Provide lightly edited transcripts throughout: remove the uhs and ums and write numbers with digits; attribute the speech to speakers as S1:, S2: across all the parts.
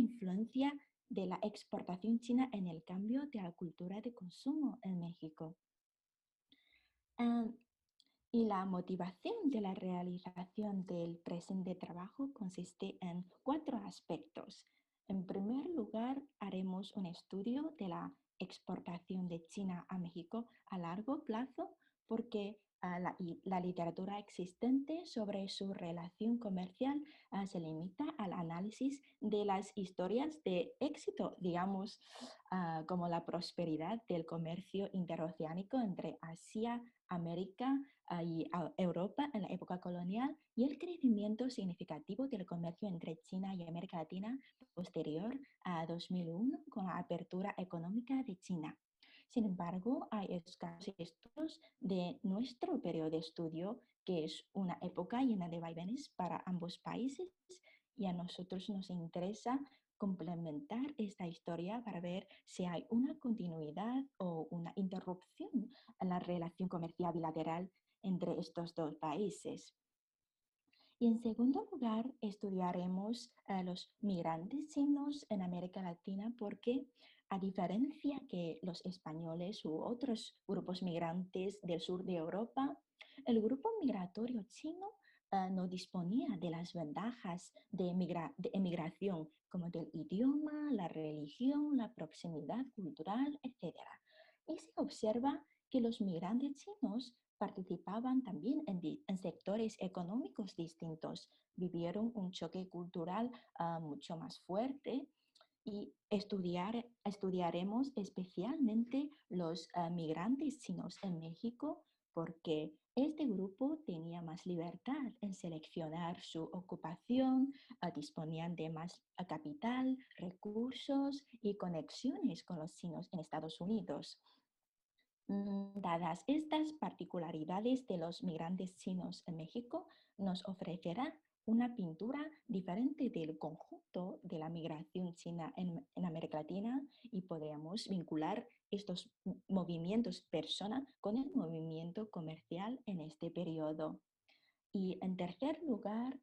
S1: influencia de la exportación china en el cambio de la cultura de consumo en México. Ah, y la motivación de la realización del presente trabajo consiste en cuatro aspectos. En primer lugar, haremos un estudio de la exportación de China a México a largo plazo porque la literatura existente sobre su relación comercial se limita al análisis de las historias de éxito, digamos, como la prosperidad del comercio interoceánico entre Asia, América y Europa en la época colonial y el crecimiento significativo del comercio entre China y América Latina posterior a 2001 con la apertura económica de China. Sin embargo, hay escasos estudios de nuestro periodo de estudio, que es una época llena de vaivenes para ambos países, y a nosotros nos interesa complementar esta historia para ver si hay una continuidad o una interrupción en la relación comercial bilateral entre estos dos países. Y en segundo lugar, estudiaremos a los migrantes chinos en América Latina porque, a diferencia que los españoles u otros grupos migrantes del sur de Europa, el grupo migratorio chino no disponía de las ventajas de emigración como del idioma, la religión, la proximidad cultural, etc. Y se observa que los migrantes chinos participaban también en sectores económicos distintos, vivieron un choque cultural mucho más fuerte y estudiaremos especialmente los migrantes chinos en México porque este grupo tenía más libertad en seleccionar su ocupación, disponían de más capital, recursos y conexiones con los chinos en Estados Unidos. Dadas estas particularidades de los migrantes chinos en México, nos ofrecerá una pintura diferente del conjunto de la migración china en América Latina y podríamos vincular estos movimientos persona con el movimiento comercial en este periodo. Y en tercer lugar,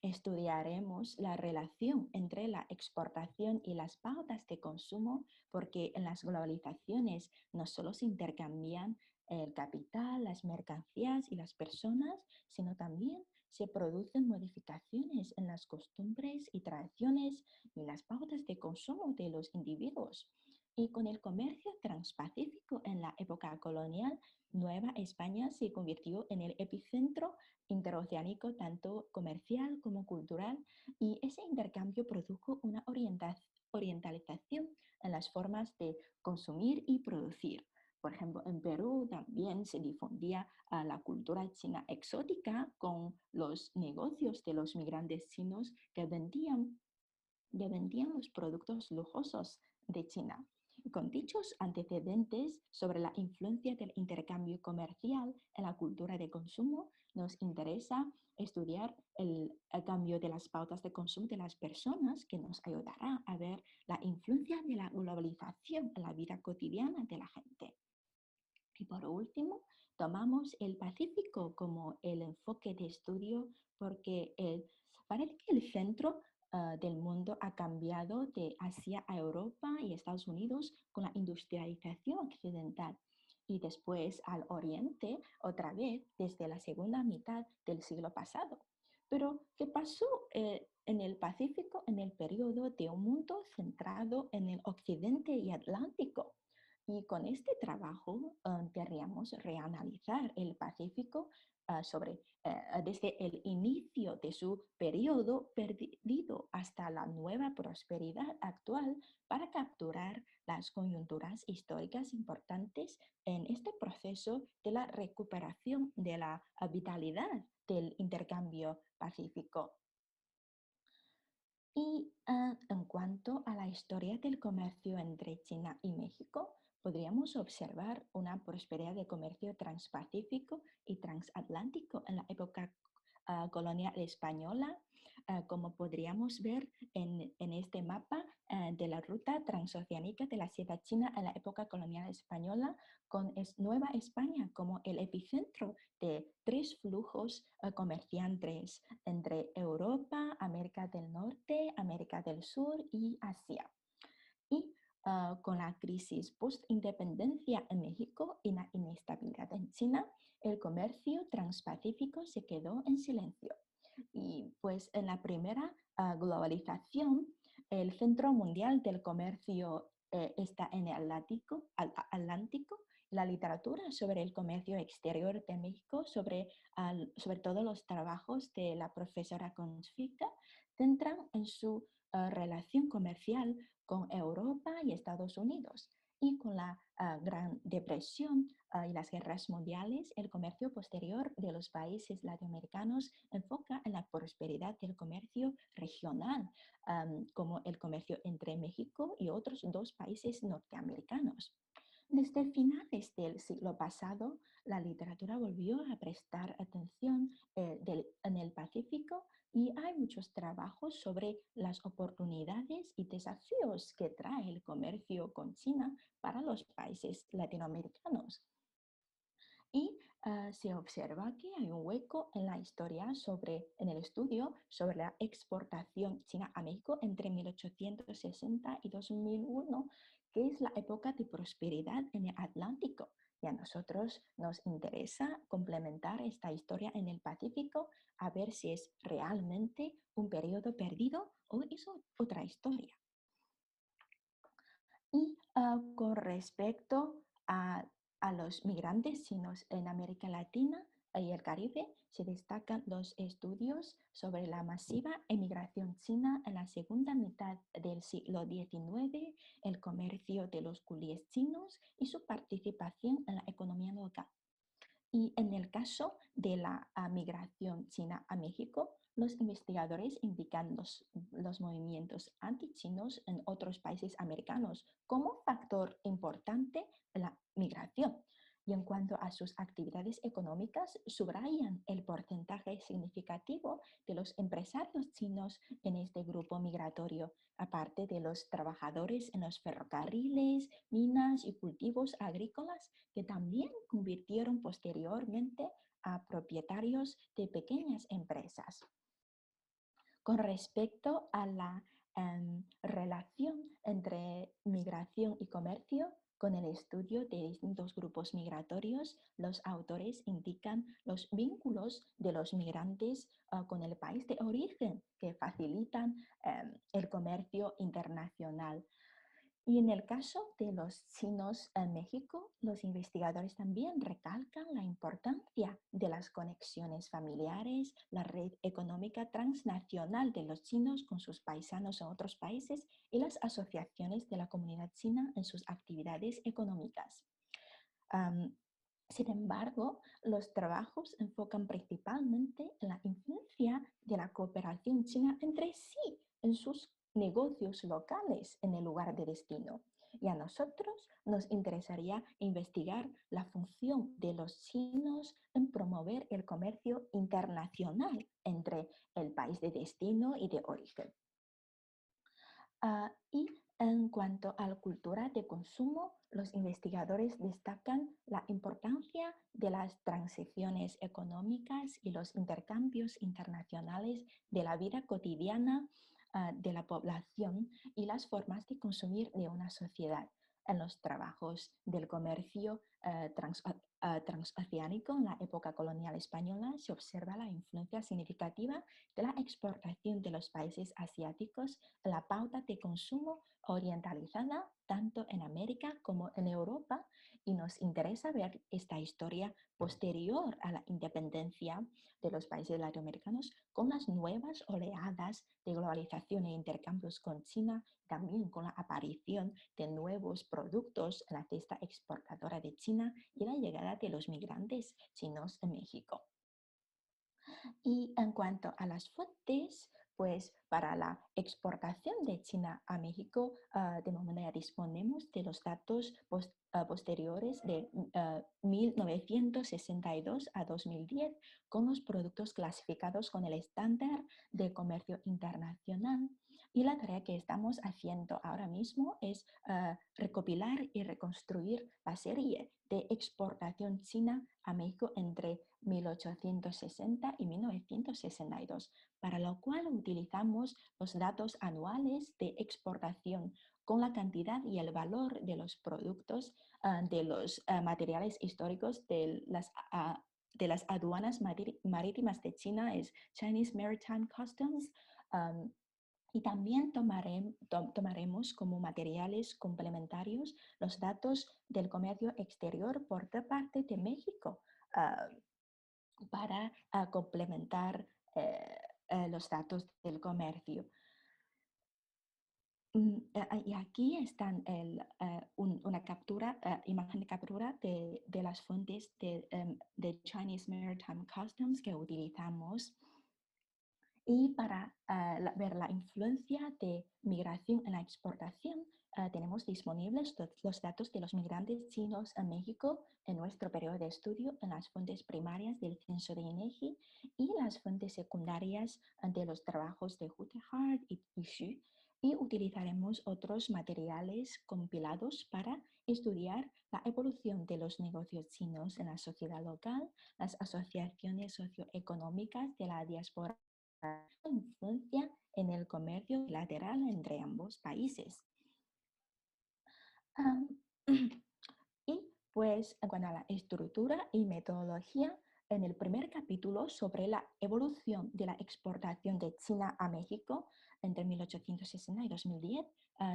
S1: estudiaremos la relación entre la exportación y las pautas de consumo, porque en las globalizaciones no solo se intercambian el capital, las mercancías y las personas, sino también se producen modificaciones en las costumbres y tradiciones y las pautas de consumo de los individuos. Y con el comercio transpacífico en la época colonial, Nueva España se convirtió en el epicentro interoceánico tanto comercial como cultural y ese intercambio produjo una orientalización en las formas de consumir y producir. Por ejemplo, en Perú también se difundía la cultura china exótica con los negocios de los migrantes chinos que vendían los productos lujosos de China. Con dichos antecedentes sobre la influencia del intercambio comercial en la cultura de consumo, nos interesa estudiar el cambio de las pautas de consumo de las personas, que nos ayudará a ver la influencia de la globalización en la vida cotidiana de la gente. Y por último, tomamos el Pacífico como el enfoque de estudio porque parece que el centro del mundo ha cambiado de Asia a Europa y Estados Unidos con la industrialización occidental y después al oriente otra vez desde la segunda mitad del siglo pasado. Pero, ¿qué pasó en el Pacífico en el periodo de un mundo centrado en el occidente y Atlántico? Y con este trabajo querríamos reanalizar el Pacífico desde el inicio de su periodo perdido hasta la nueva prosperidad actual para capturar las coyunturas históricas importantes en este proceso de la recuperación de la vitalidad del intercambio pacífico. Y en cuanto a la historia del comercio entre China y México, podríamos observar una prosperidad de comercio transpacífico y transatlántico en la época colonial española, como podríamos ver en este mapa de la ruta transoceánica de la seda china en la época colonial española, con Nueva España como el epicentro de tres flujos comerciantes entre Europa, América del Norte, América del Sur y Asia. Y con la crisis post-independencia en México y la inestabilidad en China, el comercio transpacífico se quedó en silencio. Y pues en la primera globalización, el centro mundial del comercio está en el Atlántico. La literatura sobre el comercio exterior de México, sobre todo los trabajos de la profesora Consfica, centran en su relación comercial con Europa y Estados Unidos. Y con la Gran Depresión y las guerras mundiales, el comercio posterior de los países latinoamericanos enfoca en la prosperidad del comercio regional, como el comercio entre México y otros dos países norteamericanos. Desde finales del siglo pasado, la literatura volvió a prestar atención en el Pacífico y hay muchos trabajos sobre las oportunidades y desafíos que trae el comercio con China para los países latinoamericanos. Y se observa que hay un hueco en la historia en el estudio sobre la exportación china a México entre 1860 y 2001, que es la época de prosperidad en el Atlántico. Y a nosotros nos interesa complementar esta historia en el Pacífico a ver si es realmente un periodo perdido o es otra historia. Y con respecto a los migrantes chinos en América Latina y el Caribe, se destacan los estudios sobre la masiva emigración china en la segunda mitad del siglo XIX, el comercio de los coolies chinos y su participación en la economía local. Y en el caso de la migración china a México, los investigadores indican los movimientos antichinos en otros países americanos como factor importante en la migración. Y en cuanto a sus actividades económicas, subrayan el porcentaje significativo de los empresarios chinos en este grupo migratorio, aparte de los trabajadores en los ferrocarriles, minas y cultivos agrícolas, que también convirtieron posteriormente a propietarios de pequeñas empresas. Con respecto a la relación entre migración y comercio, con el estudio de distintos grupos migratorios, los autores indican los vínculos de los migrantes con el país de origen que facilitan el comercio internacional. Y en el caso de los chinos en México, los investigadores también recalcan la importancia de las conexiones familiares, la red económica transnacional de los chinos con sus paisanos en otros países y las asociaciones de la comunidad china en sus actividades económicas. Sin embargo, los trabajos enfocan principalmente en la influencia de la cooperación china entre sí en sus negocios locales en el lugar de destino. Y a nosotros nos interesaría investigar la función de los chinos en promover el comercio internacional entre el país de destino y de origen. Y en cuanto a la cultura de consumo, los investigadores destacan la importancia de las transiciones económicas y los intercambios internacionales de la vida cotidiana de la población y las formas de consumir de una sociedad. En los trabajos del comercio transoceánico en la época colonial española se observa la influencia significativa de la exportación de los países asiáticos en la pauta de consumo orientalizada tanto en América como en Europa, y nos interesa ver esta historia posterior a la independencia de los países latinoamericanos con las nuevas oleadas de globalización e intercambios con China, también con la aparición de nuevos productos en la cesta exportadora de China y la llegada de los migrantes chinos en México. Y en cuanto a las fuentes, pues para la exportación de China a México, de momento ya disponemos de los datos posteriores de 1962 a 2010 con los productos clasificados con el estándar de comercio internacional Y la tarea que estamos haciendo ahora mismo es recopilar y reconstruir la serie de exportación china a México entre 1860 y 1962, para lo cual utilizamos los datos anuales de exportación con la cantidad y el valor de los productos, de los materiales históricos de las aduanas marítimas de China, es Chinese Maritime Customs. um, y también tomaremos como materiales complementarios los datos del comercio exterior por parte de México, para complementar los datos del comercio. Y aquí están una captura, imagen de captura de las fuentes de Chinese Maritime Customs que utilizamos. Y para ver la influencia de migración en la exportación, tenemos disponibles los datos de los migrantes chinos en México en nuestro periodo de estudio en las fuentes primarias del censo de INEGI y las fuentes secundarias de los trabajos de Hutehard y Xu. Y utilizaremos otros materiales compilados para estudiar la evolución de los negocios chinos en la sociedad local, las asociaciones socioeconómicas de la diáspora, influencia en el comercio bilateral entre ambos países. Um, y pues en cuanto a la estructura y metodología, en el primer capítulo sobre la evolución de la exportación de China a México entre 1860 y 2010,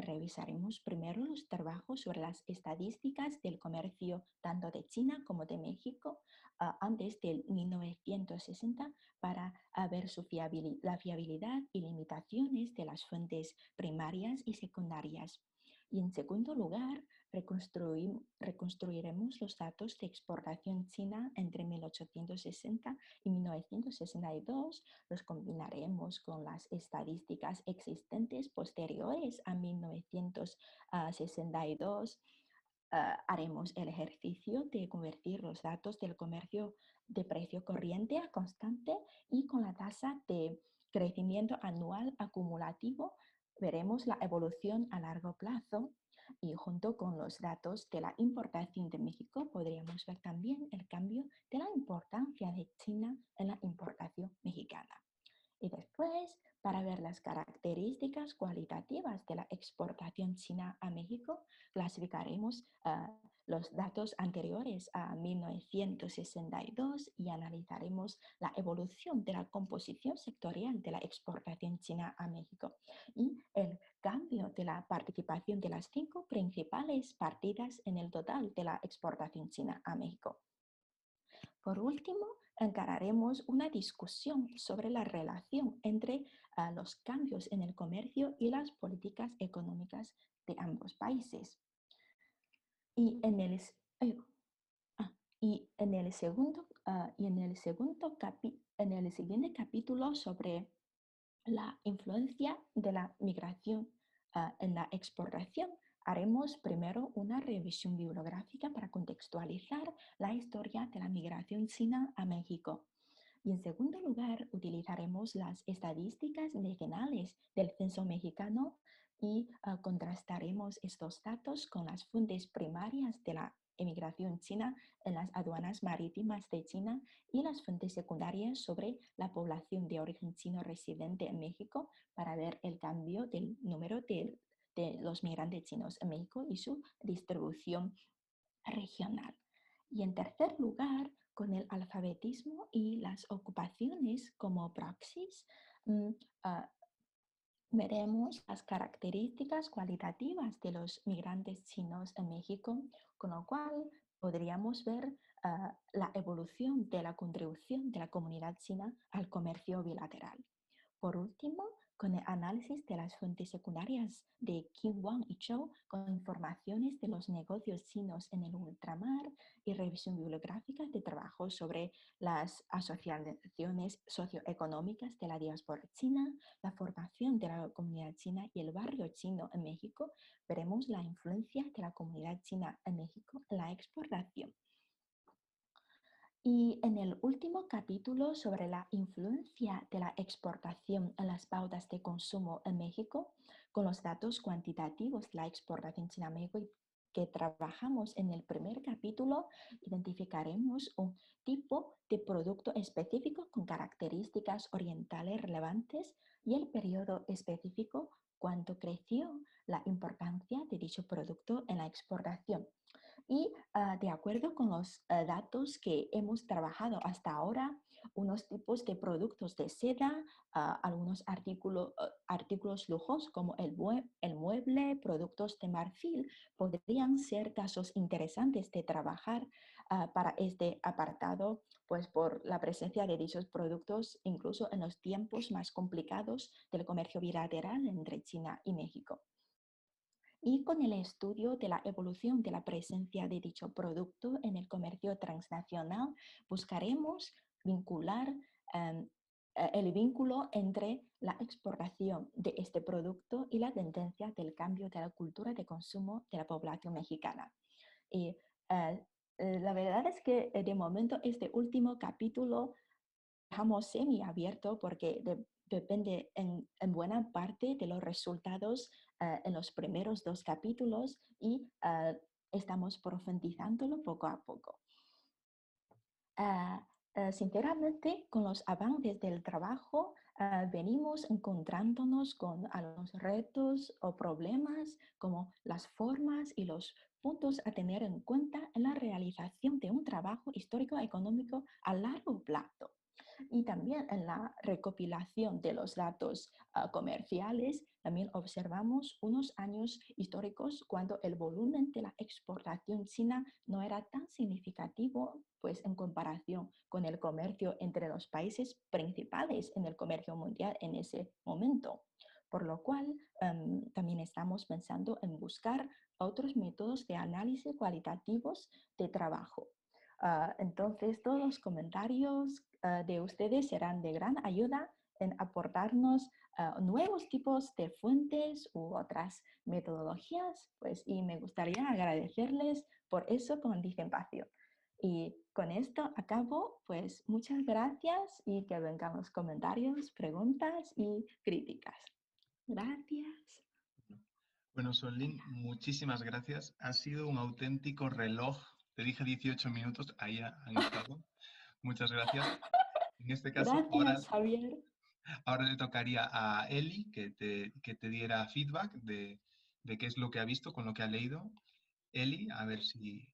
S1: revisaremos primero los trabajos sobre las estadísticas del comercio tanto de China como de México antes del 1960 para ver la fiabilidad y limitaciones de las fuentes primarias y secundarias. Y en segundo lugar, reconstruiremos los datos de exportación china entre 1860 y 1962, los combinaremos con las estadísticas existentes posteriores a 1962. Haremos el ejercicio de convertir los datos del comercio de precio corriente a constante y con la tasa de crecimiento anual acumulativo veremos la evolución a largo plazo. Y junto con los datos de la importación de México podríamos ver también el cambio de la importancia de China en la importación mexicana. Y después, para ver las características cualitativas de la exportación china a México, clasificaremos los datos anteriores a 1962 y analizaremos la evolución de la composición sectorial de la exportación china a México y el cambio de la participación de las 5 principales partidas en el total de la exportación china a México. Por último, encararemos una discusión sobre la relación entre los cambios en el comercio y las políticas económicas de ambos países. Y en el, y en el siguiente capítulo sobre la influencia de la migración en la exportación, haremos primero una revisión bibliográfica para contextualizar la historia de la migración china a México. Y en segundo lugar, utilizaremos las estadísticas regionales del censo mexicano y contrastaremos estos datos con las fuentes primarias de la emigración china en las aduanas marítimas de China y las fuentes secundarias sobre la población de origen chino residente en México para ver el cambio del número de los migrantes chinos en México y su distribución regional. Y en tercer lugar, con el alfabetismo y las ocupaciones como proxies, veremos las características cualitativas de los migrantes chinos en México, con lo cual podríamos ver la evolución de la contribución de la comunidad china al comercio bilateral. Por último, con el análisis de las fuentes secundarias de Kim Wang y Zhou, con informaciones de los negocios chinos en el ultramar y revisión bibliográfica de trabajo sobre las asociaciones socioeconómicas de la diáspora china, la formación de la comunidad china y el barrio chino en México, veremos la influencia de la comunidad china en México en la exportación. Y en el último capítulo sobre la influencia de la exportación en las pautas de consumo en México, con los datos cuantitativos de la exportación china a México que trabajamos en el primer capítulo, identificaremos un tipo de producto específico con características orientales relevantes y el periodo específico cuando creció la importancia de dicho producto en la exportación. Y de acuerdo con los datos que hemos trabajado hasta ahora, unos tipos de productos de seda, algunos artículos lujos como el mueble, productos de marfil, podrían ser casos interesantes de trabajar para este apartado, pues por la presencia de dichos productos incluso en los tiempos más complicados del comercio bilateral entre China y México. Y con el estudio de la evolución de la presencia de dicho producto en el comercio transnacional, buscaremos vincular el vínculo entre la exportación de este producto y la tendencia del cambio de la cultura de consumo de la población mexicana. Y la verdad es que de momento este último capítulo dejamos semi-abierto porque depende en buena parte de los resultados en los primeros dos capítulos y estamos profundizándolo poco a poco. Sinceramente, con los avances del trabajo, venimos encontrándonos con algunos retos o problemas como las formas y los puntos a tener en cuenta en la realización de un trabajo histórico-económico a largo plazo y también en la recopilación de los datos comerciales, también observamos unos años históricos cuando el volumen de la exportación china no era tan significativo, pues en comparación con el comercio entre los países principales en el comercio mundial en ese momento. Por lo cual, también estamos pensando en buscar otros métodos de análisis cualitativos de trabajo. Entonces, todos los comentarios de ustedes serán de gran ayuda en aportarnos nuevos tipos de fuentes u otras metodologías, pues, y me gustaría agradecerles por eso con anticipación. Y con esto acabo, pues muchas gracias y que vengan los comentarios, preguntas y críticas. Gracias.
S2: Bueno, Sonlin, muchísimas gracias. Ha sido un auténtico reloj. Te dije 18 minutos, ahí han estado. Muchas gracias. En este caso,
S1: Gracias, Javier.
S2: ahora le tocaría a Eli que te diera feedback de qué es lo que ha visto con lo que ha leído. Eli, a ver si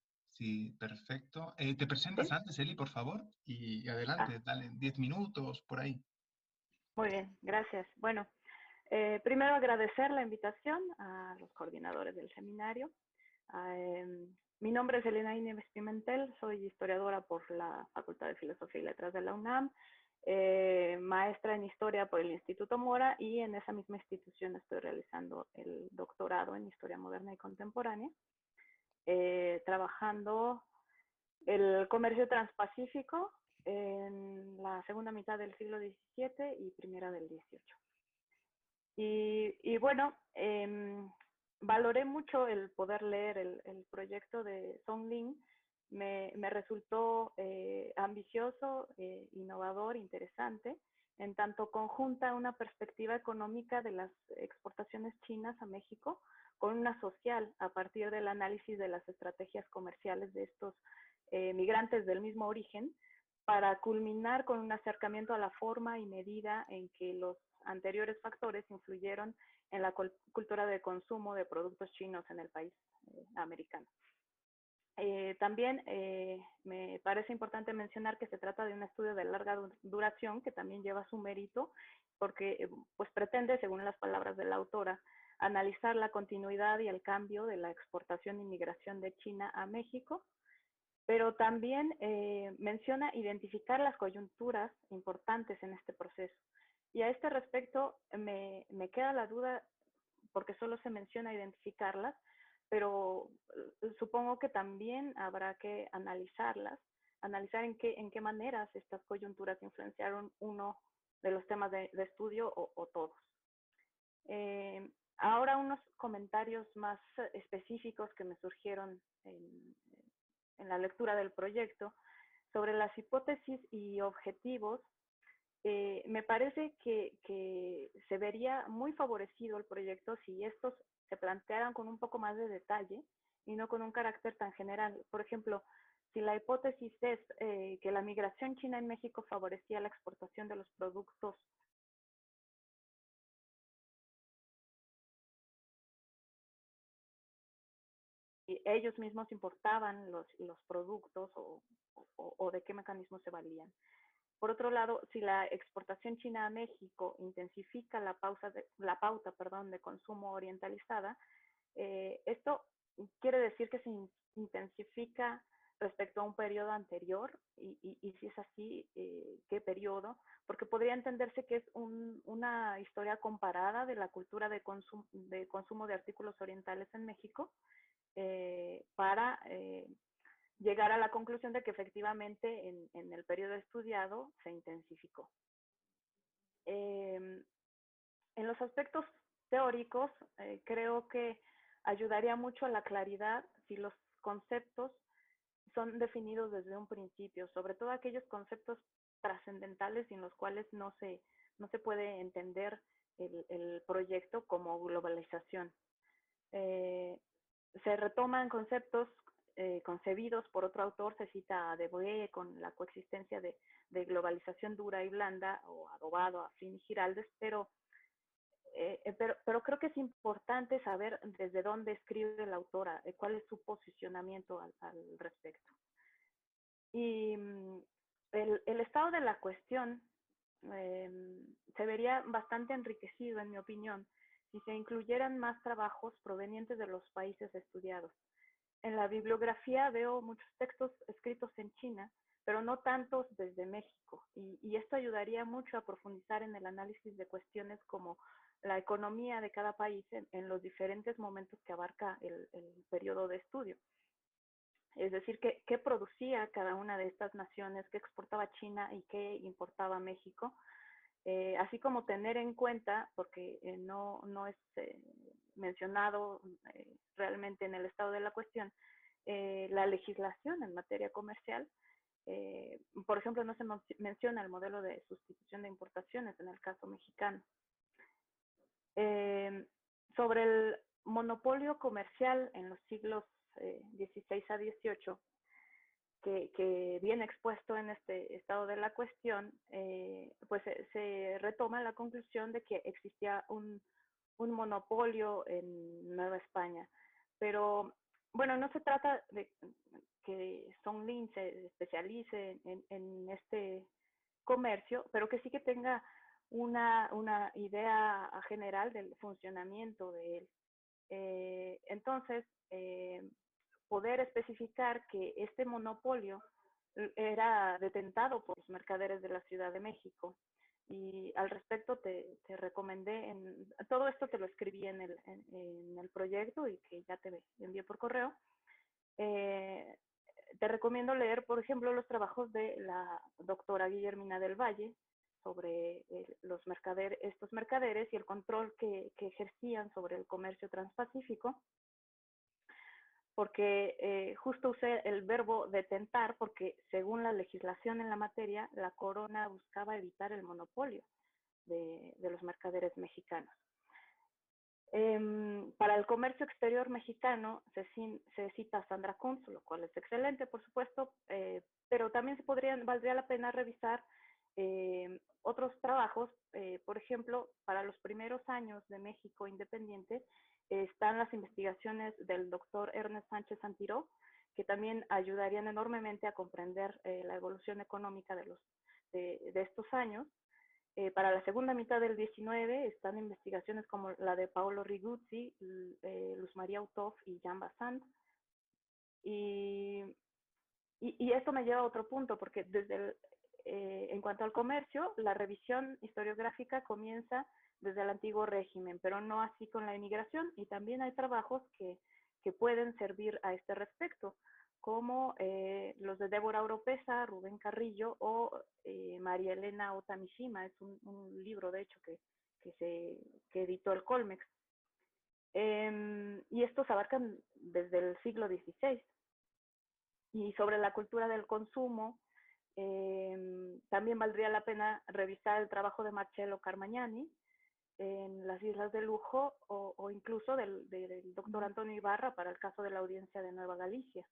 S2: perfecto. ¿Te presentas
S3: ¿Sí?
S2: antes, Eli, por favor? Y
S3: Ah,
S2: adelante, dale, 10 minutos, por ahí.
S3: muy bien, gracias. Bueno, primero agradecer la invitación a los coordinadores del seminario. Mi nombre es Elena Nieves Pimentel, soy historiadora por la Facultad de Filosofía y Letras de la UNAM, maestra en Historia por el Instituto Mora y en esa misma institución estoy realizando el doctorado en Historia Moderna y Contemporánea, trabajando el comercio transpacífico en la segunda mitad del siglo XVII y primera del XVIII. Y bueno, valoré mucho el poder leer el proyecto de Song Lin. Me resultó ambicioso, innovador, interesante, en tanto conjunta una perspectiva económica de las exportaciones chinas a México con una social a partir del análisis de las estrategias comerciales de estos migrantes del mismo origen, para culminar con un acercamiento a la forma y medida en que los anteriores factores influyeron en la cultura de consumo de productos chinos en el país americano. También me parece importante mencionar que se trata de un estudio de larga duración que también lleva su mérito porque pues pretende, según las palabras de la autora, analizar la continuidad y el cambio de la exportación y migración de China a México, pero también menciona identificar las coyunturas importantes en este proceso. Y a este respecto me queda la duda, porque solo se menciona identificarlas, pero supongo que también habrá que analizarlas, analizar en qué maneras estas coyunturas influenciaron uno de los temas de estudio o todos. Ahora unos comentarios más específicos que me surgieron en la lectura del proyecto sobre las hipótesis y objetivos, me parece que se vería muy favorecido el proyecto si estos se plantearan con un poco más de detalle y no con un carácter tan general. Por ejemplo, si la hipótesis es que la migración china en México favorecía la exportación de los productos y ellos mismos importaban los productos o de qué mecanismos se valían. Por otro lado, si la exportación china a México intensifica la pauta de consumo orientalizada, esto quiere decir que se intensifica respecto a un periodo anterior y si es así, ¿qué periodo? Porque podría entenderse que es una historia comparada de la cultura de consumo de artículos orientales en México para llegar a la conclusión de que efectivamente en el periodo estudiado se intensificó. En los aspectos teóricos, creo que ayudaría mucho a la claridad si los conceptos son definidos desde un principio, sobre todo aquellos conceptos trascendentales sin los cuales no se puede entender el proyecto como globalización. Se retoman conceptos concebidos por otro autor, se cita a Debye con la coexistencia de globalización dura y blanda, o Adobado, Affin y Giraldes, pero creo que es importante saber desde dónde escribe la autora, cuál es su posicionamiento al respecto. Y el estado de la cuestión se vería bastante enriquecido, en mi opinión, si se incluyeran más trabajos provenientes de los países estudiados. En la bibliografía veo muchos textos escritos en China, pero no tantos desde México, y esto ayudaría mucho a profundizar en el análisis de cuestiones como la economía de cada país en los diferentes momentos que abarca el periodo de estudio. Es decir, qué producía cada una de estas naciones, qué exportaba China y qué importaba México, así como tener en cuenta, porque no es mencionado realmente en el estado de la cuestión, la legislación en materia comercial. Por ejemplo, no se menciona el modelo de sustitución de importaciones en el caso mexicano. Sobre el monopolio comercial en los siglos XVI a XVIII, que viene expuesto en este estado de la cuestión, pues se retoma la conclusión de que existía un monopolio en Nueva España. Pero, bueno, no se trata de que Songlin se especialice en este comercio, pero que sí que tenga una idea general del funcionamiento de él. Entonces, poder especificar que este monopolio era detentado por los mercaderes de la Ciudad de México. Y al respecto te recomendé, todo esto te lo escribí en el proyecto y que ya te envié por correo. Te recomiendo leer, por ejemplo, los trabajos de la doctora Guillermina del Valle sobre estos mercaderes y el control que ejercían sobre el comercio transpacífico, porque justo usé el verbo detentar, porque según la legislación en la materia, la corona buscaba evitar el monopolio de los mercaderes mexicanos. Para el comercio exterior mexicano se cita a Sandra Kunz, lo cual es excelente, por supuesto, pero también valdría la pena revisar otros trabajos. Por ejemplo, para los primeros años de México independiente están las investigaciones del doctor Ernest Sánchez Antiró, que también ayudarían enormemente a comprender la evolución económica de estos años. Para la segunda mitad del 19 están investigaciones como la de Paolo Riguzzi, Luz María Autof y Jean Bassand. Y esto me lleva a otro punto, porque en cuanto al comercio, la revisión historiográfica comienza desde el antiguo régimen, pero no así con la inmigración, y también hay trabajos que pueden servir a este respecto, como los de Débora Oropesa, Rubén Carrillo o María Elena Otamishima. Es un libro, de hecho, que editó el Colmex. Y estos abarcan desde el siglo XVI. Y sobre la cultura del consumo, También valdría la pena revisar el trabajo de Marcello Carmagnani en las Islas de Lujo o incluso del doctor Antonio Ibarra para el caso de la audiencia de Nueva Galicia.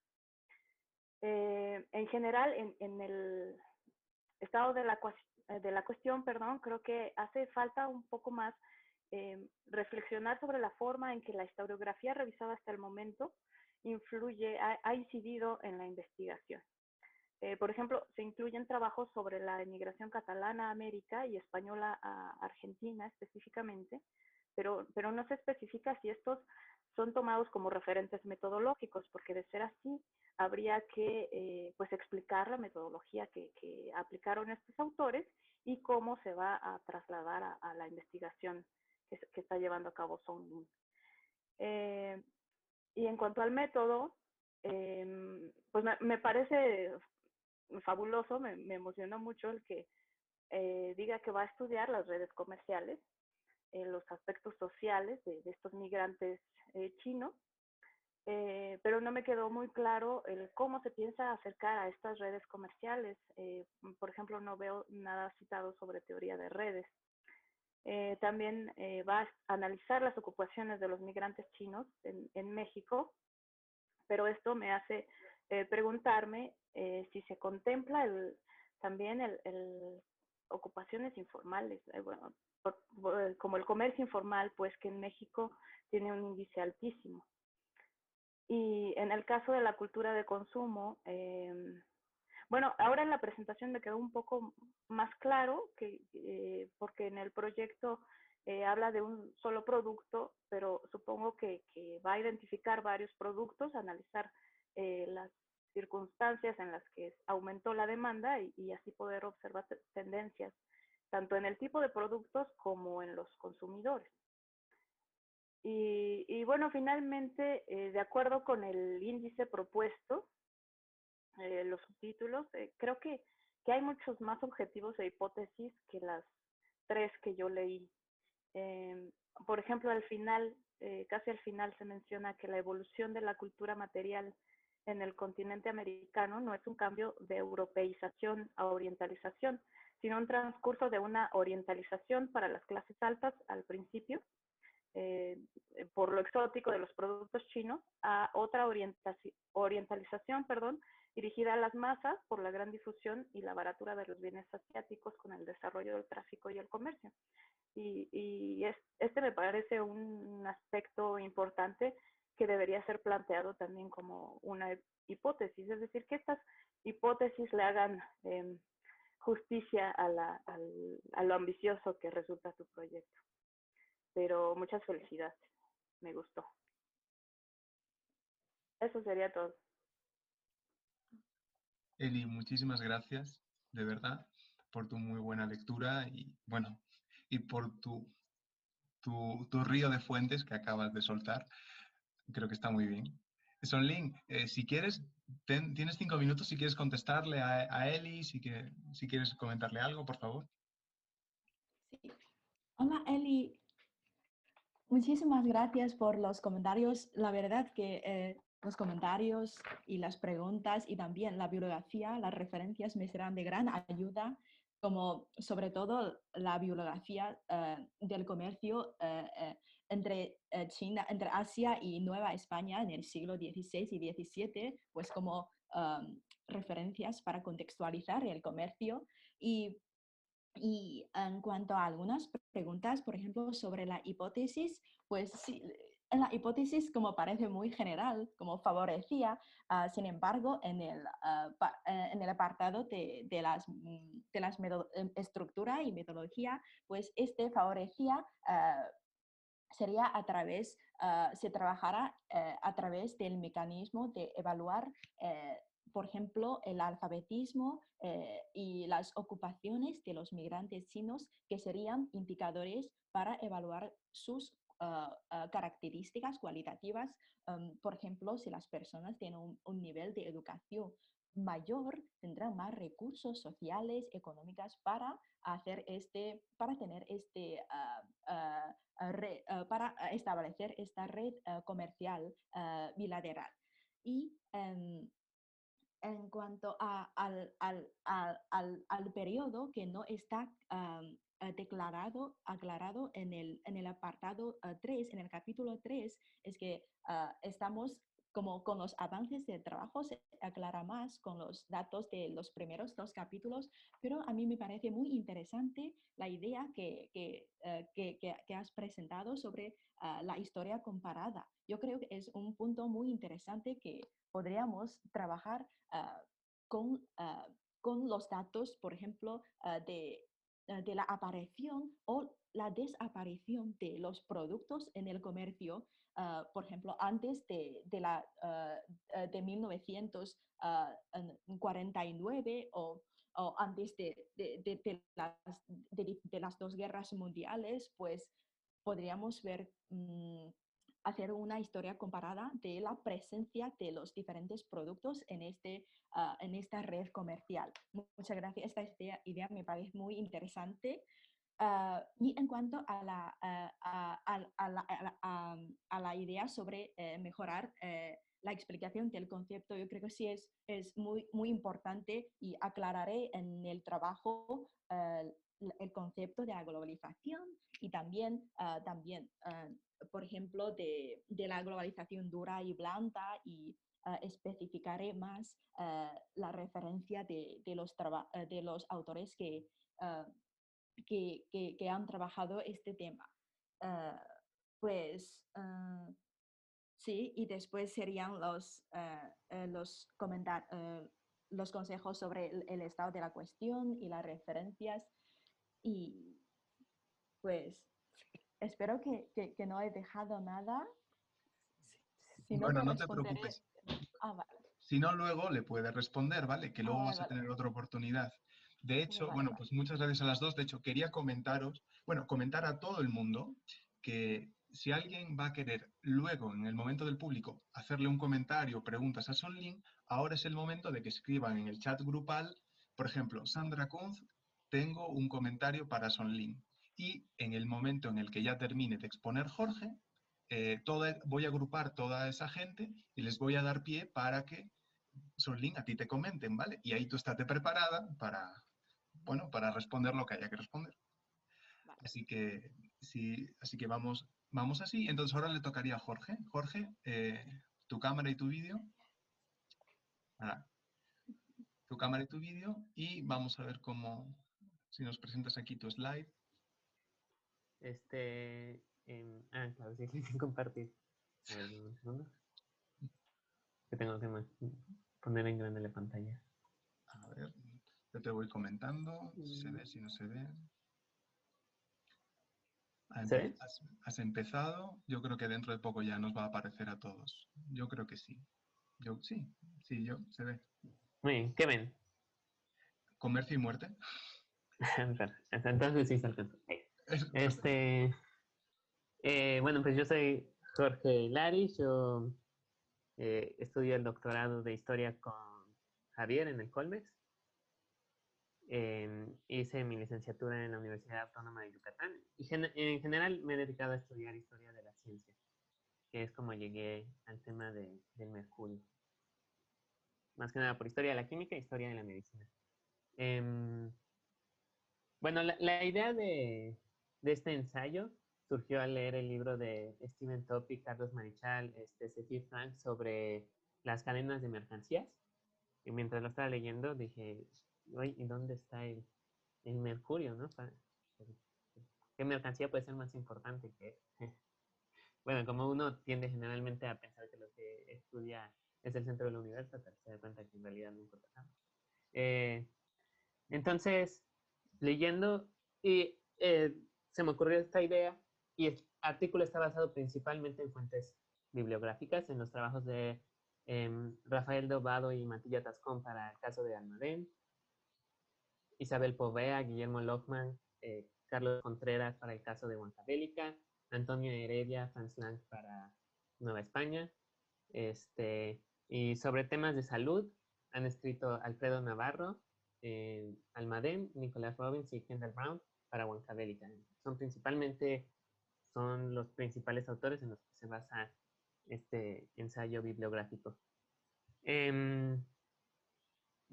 S3: En general, en el estado de la cuestión, creo que hace falta un poco más reflexionar sobre la forma en que la historiografía revisada hasta el momento ha incidido en la investigación. Por ejemplo, se incluyen trabajos sobre la emigración catalana a América y española a Argentina específicamente, pero no se especifica si estos son tomados como referentes metodológicos, porque de ser así, habría que pues explicar la metodología que aplicaron estos autores y cómo se va a trasladar a la investigación que está llevando a cabo Song Lin. Y en cuanto al método, pues me parece fabuloso, me emocionó mucho el que diga que va a estudiar las redes comerciales, los aspectos sociales de estos migrantes chinos, pero no me quedó muy claro el cómo se piensa acercar a estas redes comerciales. Por ejemplo, no veo nada citado sobre teoría de redes. También va a analizar las ocupaciones de los migrantes chinos en México, pero esto me hace preguntarme si se contempla también ocupaciones informales, bueno, como el comercio informal, pues que en México tiene un índice altísimo. Y en el caso de la cultura de consumo, bueno, ahora en la presentación me quedó un poco más claro porque en el proyecto habla de un solo producto, pero supongo que va a identificar varios productos, analizar las circunstancias en las que aumentó la demanda y así poder observar tendencias, tanto en el tipo de productos como en los consumidores. Y bueno, finalmente, de acuerdo con el índice propuesto, los subtítulos, creo que hay muchos más objetivos e hipótesis que las 3 que yo leí. Por ejemplo, al final, casi al final se menciona que la evolución de la cultura material en el continente americano no es un cambio de europeización a orientalización, sino un transcurso de una orientalización para las clases altas al principio, por lo exótico de los productos chinos, a otra orientalización, dirigida a las masas por la gran difusión y la baratura de los bienes asiáticos con el desarrollo del tráfico y el comercio. Y este me parece un aspecto importante que debería ser planteado también como una hipótesis, es decir, que estas hipótesis le hagan justicia a lo ambicioso que resulta tu proyecto. Pero muchas felicidades, me gustó. Eso sería todo.
S2: Eli, muchísimas gracias, de verdad, por tu muy buena lectura y, bueno, y por tu río de fuentes que acabas de soltar. Creo que está muy bien. Song Lin, si quieres, tienes 5 minutos si quieres contestarle a Eli, si quieres comentarle algo, por favor.
S1: Sí. Hola, Eli. Muchísimas gracias por los comentarios. La verdad que los comentarios y las preguntas y también la bibliografía, las referencias me serán de gran ayuda, como sobre todo la bibliografía del comercio entre China, entre Asia y Nueva España en el siglo XVI y XVII, pues como referencias para contextualizar el comercio. Y en cuanto a algunas preguntas, por ejemplo, sobre la hipótesis, pues sí, en la hipótesis como parece muy general, como favorecía, sin embargo, en el apartado de las estructura y metodología, pues este favorecía, sería a través, se trabajará a través del mecanismo de evaluar por ejemplo, el alfabetismo y las ocupaciones de los migrantes chinos, que serían indicadores para evaluar sus características cualitativas. Por ejemplo, si las personas tienen un nivel de educación mayor, tendrán más recursos sociales, económicos para tener para establecer esta red comercial bilateral. Y en cuanto al periodo que no está aclarado en el apartado 3, en el capítulo 3, es que estamos como con los avances del trabajo, se aclara más con los datos de los primeros 2 capítulos, pero a mí me parece muy interesante la idea que has presentado sobre la historia comparada. Yo creo que es un punto muy interesante que podríamos trabajar con los datos, por ejemplo, de la aparición o la desaparición de los productos en el comercio, por ejemplo, antes de 1949 o antes de las 2 guerras mundiales, pues podríamos hacer una historia comparada de la presencia de los diferentes productos en esta red comercial. Muchas gracias. Esta idea me parece muy interesante. Y en cuanto a la idea sobre mejorar la explicación del concepto, yo creo que sí es muy, muy importante y aclararé en el trabajo el concepto de la globalización y también, por ejemplo, de la globalización dura y blanda y especificaré más la referencia de los autores que han trabajado este tema. Pues sí, y después serían los consejos sobre el estado de la cuestión y las referencias. Y pues espero que no he dejado nada. Si no,
S2: Bueno,
S1: te
S2: no te
S1: responderé.
S2: preocupes.
S1: Vale.
S2: Si no, luego le puedes responder, ¿vale? Que luego
S1: Vale,
S2: vas a
S1: vale.
S2: tener otra oportunidad. De hecho,
S1: Vale,
S2: bueno,
S1: vale.
S2: pues muchas gracias a las dos. De hecho, quería comentar a todo el mundo que si alguien va a querer luego, en el momento del público, hacerle un comentario o preguntas a Sonlin, ahora es el momento de que escriban en el chat grupal, por ejemplo, Sandra Kunz, tengo un comentario para Sonlin. Y en el momento en el que ya termine de exponer Jorge, voy a agrupar toda esa gente y les voy a dar pie para que Sonlin a ti te comenten, ¿vale? Y ahí tú estate preparada para responder lo que haya que responder.
S1: Vale.
S2: Así que, sí, así que vamos así. Entonces ahora le tocaría a Jorge. Jorge, tu cámara y tu vídeo. Ah, tu cámara y tu vídeo. Y vamos a ver si nos presentas aquí tu slide.
S4: Claro, sí, sí, compartir. A ver, un segundo. Que tengo que poner en grande la pantalla.
S2: A ver, yo te voy comentando. Si se ve, si no se ve.
S4: ¿Se ve?
S2: Has empezado. Yo creo que dentro de poco ya nos va a aparecer a todos. Yo creo que sí. Se ve.
S4: Muy bien, ¿qué ven?
S2: Comercio y muerte.
S4: Entonces sí se alcanzó. Bueno, pues yo soy Jorge Laris, yo estudio el doctorado de historia con Javier en el Colmex. Hice mi licenciatura en la Universidad Autónoma de Yucatán y en general me he dedicado a estudiar historia de la ciencia, que es como llegué al tema del mercurio. Más que nada por historia de la química e historia de la medicina. Bueno, la idea de este ensayo surgió al leer el libro de Stephen Topic, Carlos Marichal, Cécile Frank sobre las cadenas de mercancías. Y mientras lo estaba leyendo dije, oye, ¿y dónde está el mercurio, no? ¿Qué mercancía puede ser más importante que...? Bueno, como uno tiende generalmente a pensar que lo que estudia es el centro del universo, pero se da cuenta que en realidad no importa tanto. Entonces, leyendo, y se me ocurrió esta idea, y el artículo está basado principalmente en fuentes bibliográficas, en los trabajos de Rafael Dobado y Matilla Tascón para el caso de Almadén, Isabel Povea, Guillermo Lochman, Carlos Contreras para el caso de Huancavelica, Antonio Heredia, Franz Lang para Nueva España. Y sobre temas de salud han escrito Alfredo Navarro, Almadén, Nicolás Robbins y Kendall Brown para Huancavelica. Son los principales autores en los que se basa este ensayo bibliográfico.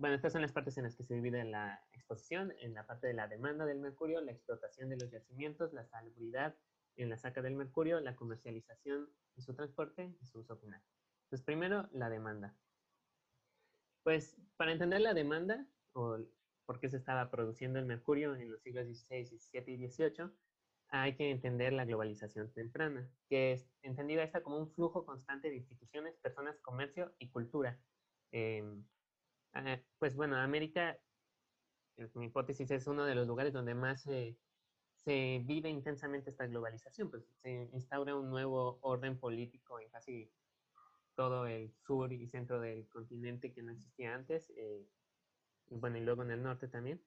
S4: bueno, estas son las partes en las que se divide la exposición, en la parte de la demanda del mercurio, la explotación de los yacimientos, la salubridad en la saca del mercurio, la comercialización y su transporte y su uso final. Entonces, primero, la demanda. Pues, para entender la demanda, o por qué se estaba produciendo el mercurio en los siglos XVI, XVII y XVIII, hay que entender la globalización temprana, que es entendida esta como un flujo constante de instituciones, personas, comercio y cultura. Pues bueno, América, en mi hipótesis, es uno de los lugares donde más se vive intensamente esta globalización, pues se instaura un nuevo orden político en casi todo el sur y centro del continente que no existía antes, y bueno, y luego en el norte también.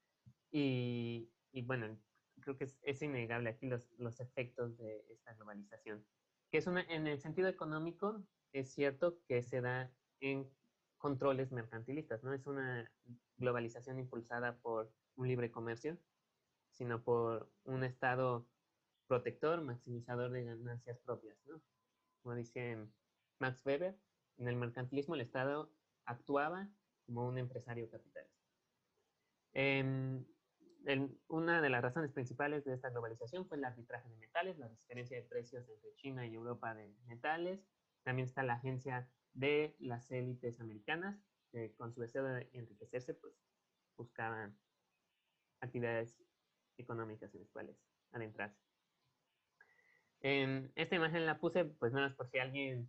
S4: Y bueno, creo que es innegable aquí los efectos de esta globalización, que es en el sentido económico, es cierto que se da en controles mercantilistas, no es una globalización impulsada por un libre comercio, sino por un Estado protector, maximizador de ganancias propias, ¿no? Como dice Max Weber, en el mercantilismo el Estado actuaba como un empresario capitalista. Una de las razones principales de esta globalización fue el arbitraje de metales, la diferencia de precios entre China y Europa de metales. También está la agencia de las élites americanas, que con su deseo de enriquecerse, pues buscaban actividades económicas en las cuales adentrarse. Esta imagen la puse, pues nada más por si alguien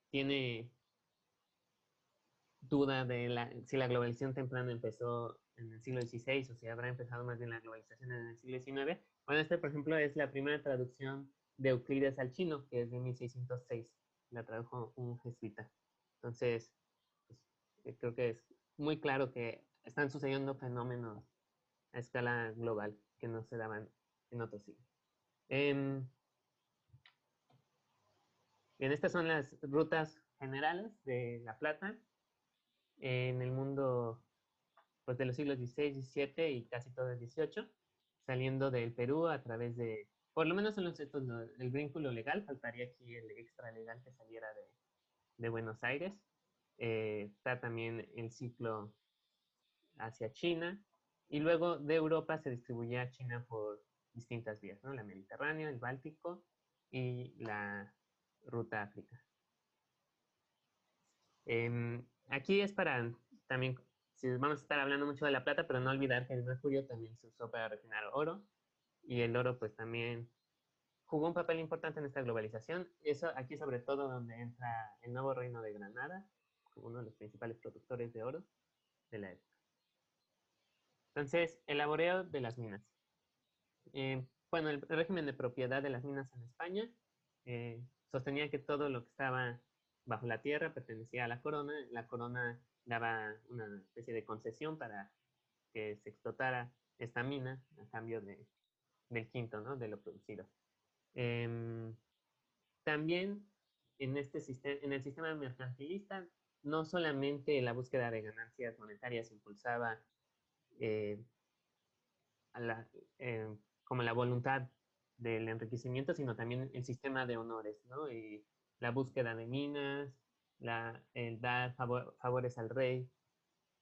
S4: tiene duda de si la globalización temprana empezó en el siglo XVI o si habrá empezado más bien la globalización en el siglo XIX. Bueno, este, por ejemplo, es la primera traducción de Euclides al chino, que es de 1606. La tradujo un jesuita. Entonces, pues, creo que es muy claro que están sucediendo fenómenos a escala global que no se daban en otros siglos. Bien, estas son las rutas generales de la plata en el mundo, pues, de los siglos XVI, XVII y casi todo el XVIII, saliendo del Perú a través de, por lo menos en los hechos, el vínculo legal, faltaría aquí el extra legal que saliera de Buenos Aires. Está también el ciclo hacia China, y luego de Europa se distribuye a China por distintas vías, ¿no? La Mediterránea, el Báltico y la ruta África. Aquí es para también, si vamos a estar hablando mucho de la plata, pero no olvidar que el mercurio también se usó para refinar oro, y el oro pues también jugó un papel importante en esta globalización. Eso aquí sobre todo donde entra el nuevo reino de Granada, como uno de los principales productores de oro de la época. Entonces, el laboreo de las minas. Bueno, el régimen de propiedad de las minas en España sostenía que todo lo que estaba bajo la tierra pertenecía a la corona daba una especie de concesión para que se explotara esta mina a cambio del quinto, ¿no? De lo producido. También en el sistema mercantilista, no solamente la búsqueda de ganancias monetarias impulsaba como la voluntad del enriquecimiento, sino también el sistema de honores, ¿no? Y la búsqueda de minas, el dar favores al rey,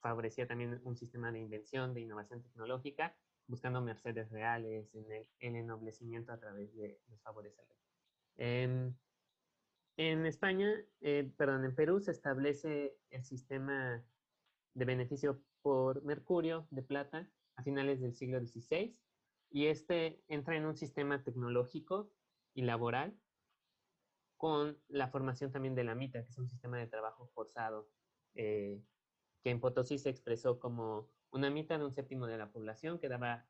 S4: favorecía también un sistema de invención, de innovación tecnológica, buscando mercedes reales, el ennoblecimiento a través de los favores al rey. En España, perdón, en Perú se establece el sistema de beneficio por mercurio de plata a finales del siglo XVI, y este entra en un sistema tecnológico y laboral con la formación también de la mita, que es un sistema de trabajo forzado, que en Potosí se expresó como una mita de un séptimo de la población que daba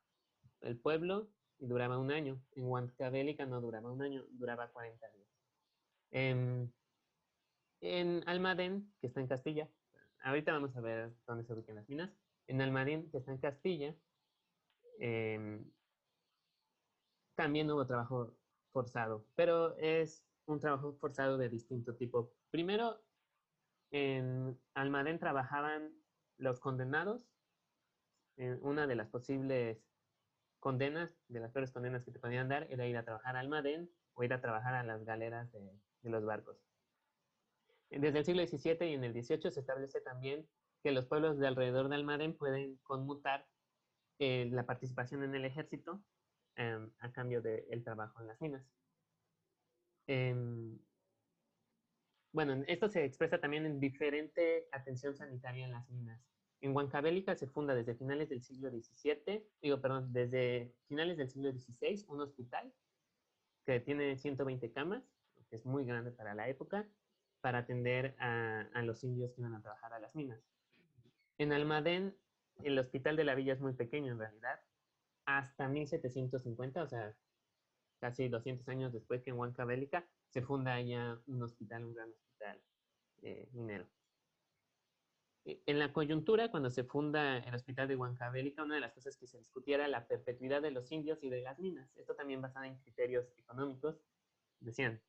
S4: el pueblo y duraba un año. En Huancavelica no duraba un año, duraba 40 días. En Almadén, que está en Castilla, ahorita vamos a ver dónde se ubican las minas. En Almadén, que está en Castilla, también hubo trabajo forzado, pero es un trabajo forzado de distinto tipo. Primero, en Almadén trabajaban los condenados. Una de las posibles condenas, de las peores condenas que te podían dar, era ir a trabajar a Almadén o ir a trabajar a las galeras de los barcos. Desde el siglo XVII y en el XVIII se establece también que los pueblos de alrededor de Almadén pueden conmutar la participación en el ejército a cambio del trabajo en las minas. Bueno, esto se expresa también en diferente atención sanitaria en las minas. En Huancavelica se funda desde finales del siglo XVII, desde finales del siglo XVI, un hospital que tiene 120 camas, que es muy grande para la época, para atender a los indios que iban a trabajar a las minas. En Almadén, el hospital de la villa es muy pequeño en realidad, hasta 1750, o sea, casi 200 años después que en Huancavelica se funda ya un hospital, un gran hospital minero. En la coyuntura, cuando se funda el hospital de Huancavelica, una de las cosas que se discutía era la perpetuidad de los indios y de las minas. Esto también basado en criterios económicos. Decían,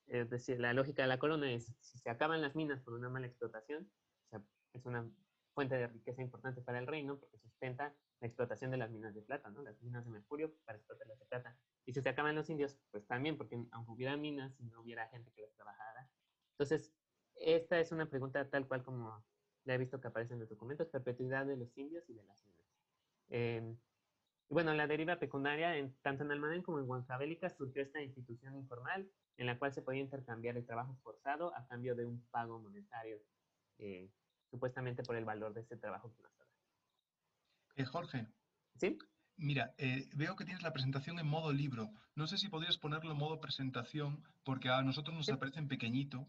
S4: es decir, la lógica de la corona es, si se acaban las minas por una mala explotación, o sea, es una fuente de riqueza importante para el reino porque sustenta la explotación de las minas de plata, ¿no? Las minas de mercurio para explotar las de plata. Y si se acaban los indios, pues también, porque aunque hubiera minas, no hubiera gente que las trabajara. Entonces, esta es una pregunta tal cual como la he visto que aparece en los documentos, perpetuidad de los indios y de las minas. Bueno, la deriva pecuniaria, tanto en Almadén como en Huancavelica, surgió esta institución informal en la cual se podía intercambiar el trabajo forzado a cambio de un pago monetario, supuestamente por el valor de ese trabajo que nos da.
S2: Jorge,
S4: ¿Sí?
S2: mira, veo que tienes la presentación en modo libro. No sé si podrías ponerlo en modo presentación, porque a nosotros nos
S4: Sí.
S2: aparece en pequeñito